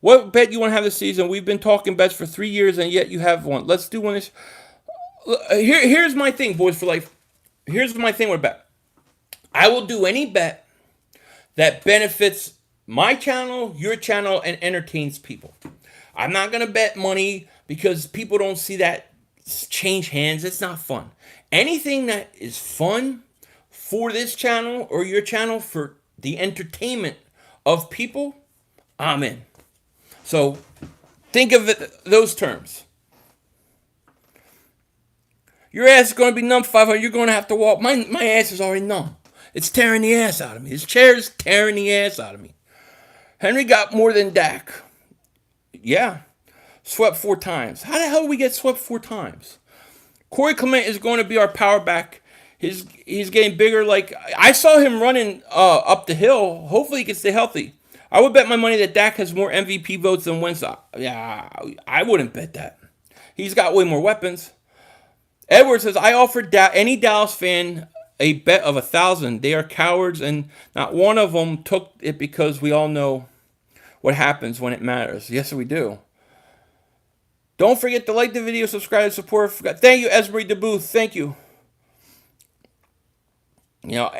What bet you want to have this season? We've been talking bets for 3 years, and yet you have one. Let's do one. Here's my thing, Boys for Life. Here's my thing with a bet. I will do any bet that benefits my channel, your channel, and entertains people. I'm not going to bet money because people don't see that change hands. It's not fun. Anything that is fun for this channel or your channel for the entertainment of people, I'm in. So think of it those terms. Your ass is going to be numb 500. You're going to have to walk. My ass is already numb. It's tearing the ass out of me. This chair is tearing the ass out of me. Henry got more than Dak. Yeah. Swept 4 times. How the hell did we get swept 4 times? Corey Clement is going to be our power back. He's getting bigger. Like I saw him running up the hill. Hopefully he can stay healthy. I would bet my money that Dak has more MVP votes than Wentz. Yeah, I wouldn't bet that. He's got way more weapons. Edward says, I offered any Dallas fan a bet of 1,000. They are cowards, and not one of them took it because we all know what happens when it matters. Yes, we do. Don't forget to like the video, subscribe, support. Thank you, Esmery DeBooth. Thank you. You know,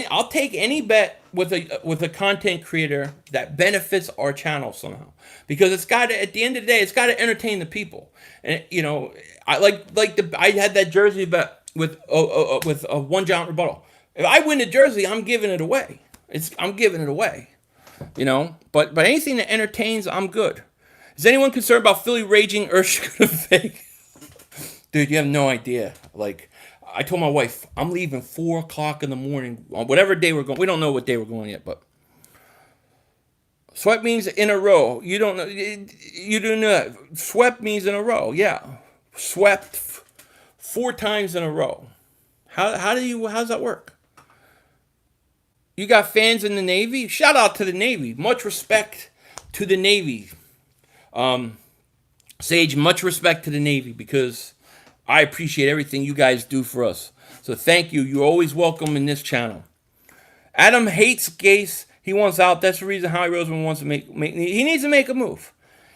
I'll take any bet with a content creator that benefits our channel somehow, because it's got to, at the end of the day, it's got to entertain the people. And you know, I had that jersey bet with a one John rebuttal. If I win the jersey, I'm giving it away. I'm giving it away. You know, but anything that entertains, I'm good. Is anyone concerned about Philly raging or fake? Dude, you have no idea. Like, I told my wife, I'm leaving 4 o'clock in the morning on whatever day we're going. We don't know what day we're going yet, but swept means in a row. You don't know. You do know. Swept means in a row. Yeah, swept 4 times in a row. How's that work? You got fans in the Navy? Shout out to the Navy. Much respect to the Navy. Sage, much respect to the Navy because I appreciate everything you guys do for us. So thank you. You're always welcome in this channel. Adam hates Gase. He wants out. That's the reason Howie Roseman wants to make he needs to make a move.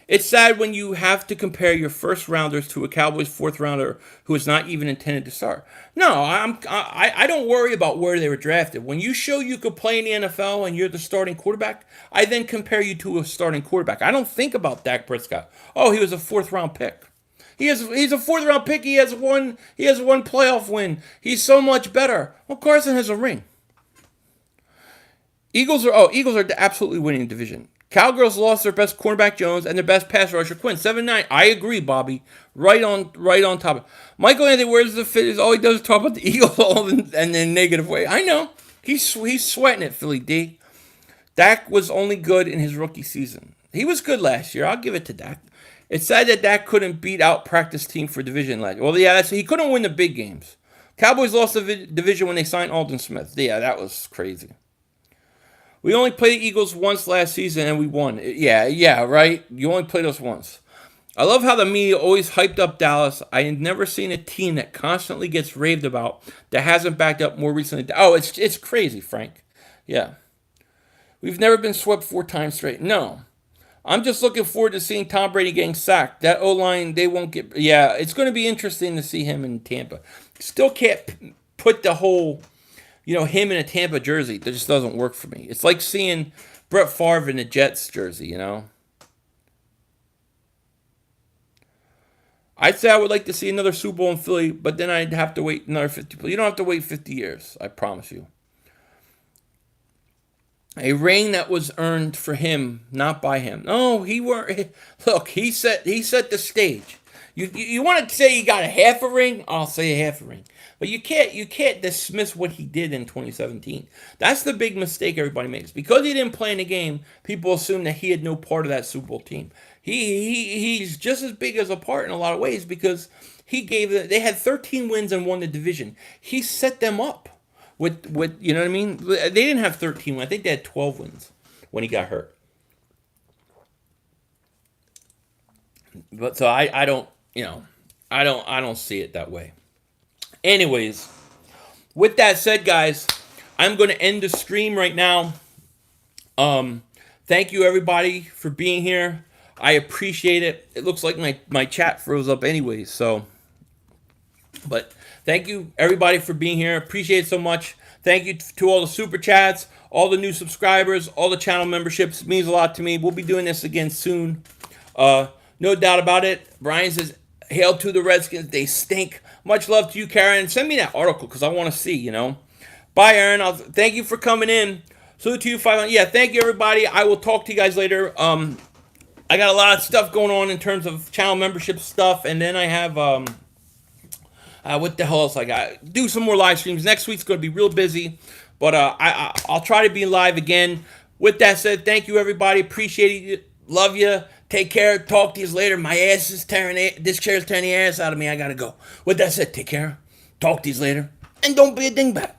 It's sad when you have to compare your first rounders to a Cowboys 4th rounder who is not even intended to start. No, I don't worry about where they were drafted. When you show you could play in the NFL and you're the starting quarterback, I then compare you to a starting quarterback. I don't think about Dak Prescott. Oh, he was a 4th round pick. He's a 4th round pick. He has one playoff win. He's so much better. Well, Carson has a ring. Eagles are absolutely winning the division. Cowgirls lost their best cornerback Jones and their best pass rusher Quinn. 7-9. I agree, Bobby. Right on top. Michael Anthony, where's the fit? Is all he does is talk about the Eagles and in a negative way. I know. He's sweating it, Philly D. Dak was only good in his rookie season. He was good last year. I'll give it to Dak. It's sad that Dak couldn't beat out practice team for division last year. Well, yeah, he couldn't win the big games. Cowboys lost the division when they signed Aldon Smith. Yeah, that was crazy. We only played the Eagles once last season and we won. Yeah, right? You only played us once. I love how the media always hyped up Dallas. I have never seen a team that constantly gets raved about that hasn't backed up more recently. Oh, it's crazy, Frank. Yeah. We've never been swept 4 times straight. No. I'm just looking forward to seeing Tom Brady getting sacked. That O-line, they won't get... Yeah, it's going to be interesting to see him in Tampa. Still can't put the whole... him in a Tampa jersey. That just doesn't work for me. It's like seeing Brett Favre in a Jets jersey, I'd say I would like to see another Super Bowl in Philly, but then I'd have to wait another 50. You don't have to wait 50 years. I promise you. A ring that was earned for him, not by him. No, he weren't. Look, he set the stage. You want to say he got a half a ring? I'll say a half a ring. But you can't dismiss what he did in 2017. That's the big mistake everybody makes. Because he didn't play in the game, people assume that he had no part of that Super Bowl team. He's just as big as a part in a lot of ways because they had 13 wins and won the division. He set them up with you know what I mean? They didn't have 13 wins. I think they had 12 wins when he got hurt. But so I don't, I don't see it that way. Anyways, with that said, guys, I'm going to end the stream right now. Thank you everybody for being here. I appreciate it. It looks like my chat froze up anyways, so but thank you everybody for being here. Appreciate it so much. Thank you to all the super chats, all the new subscribers, all the channel memberships. It means a lot to me. We'll be doing this again soon. No doubt about it. Brian says, "Hail to the Redskins. They stink." Much love to you, Karen. Send me that article because I want to see, Bye, Aaron. Thank you for coming in. Salute to you, 500. Yeah, thank you, everybody. I will talk to you guys later. I got a lot of stuff going on in terms of channel membership stuff, and then I have what the hell else I got? Do some more live streams. Next week's going to be real busy, but I'll try to be live again. With that said, thank you, everybody. Appreciate you. Love you. Take care. Talk to you later. This chair's tearing the ass out of me. I got to go. With that said, take care. Talk to you later. And don't be a dingbat.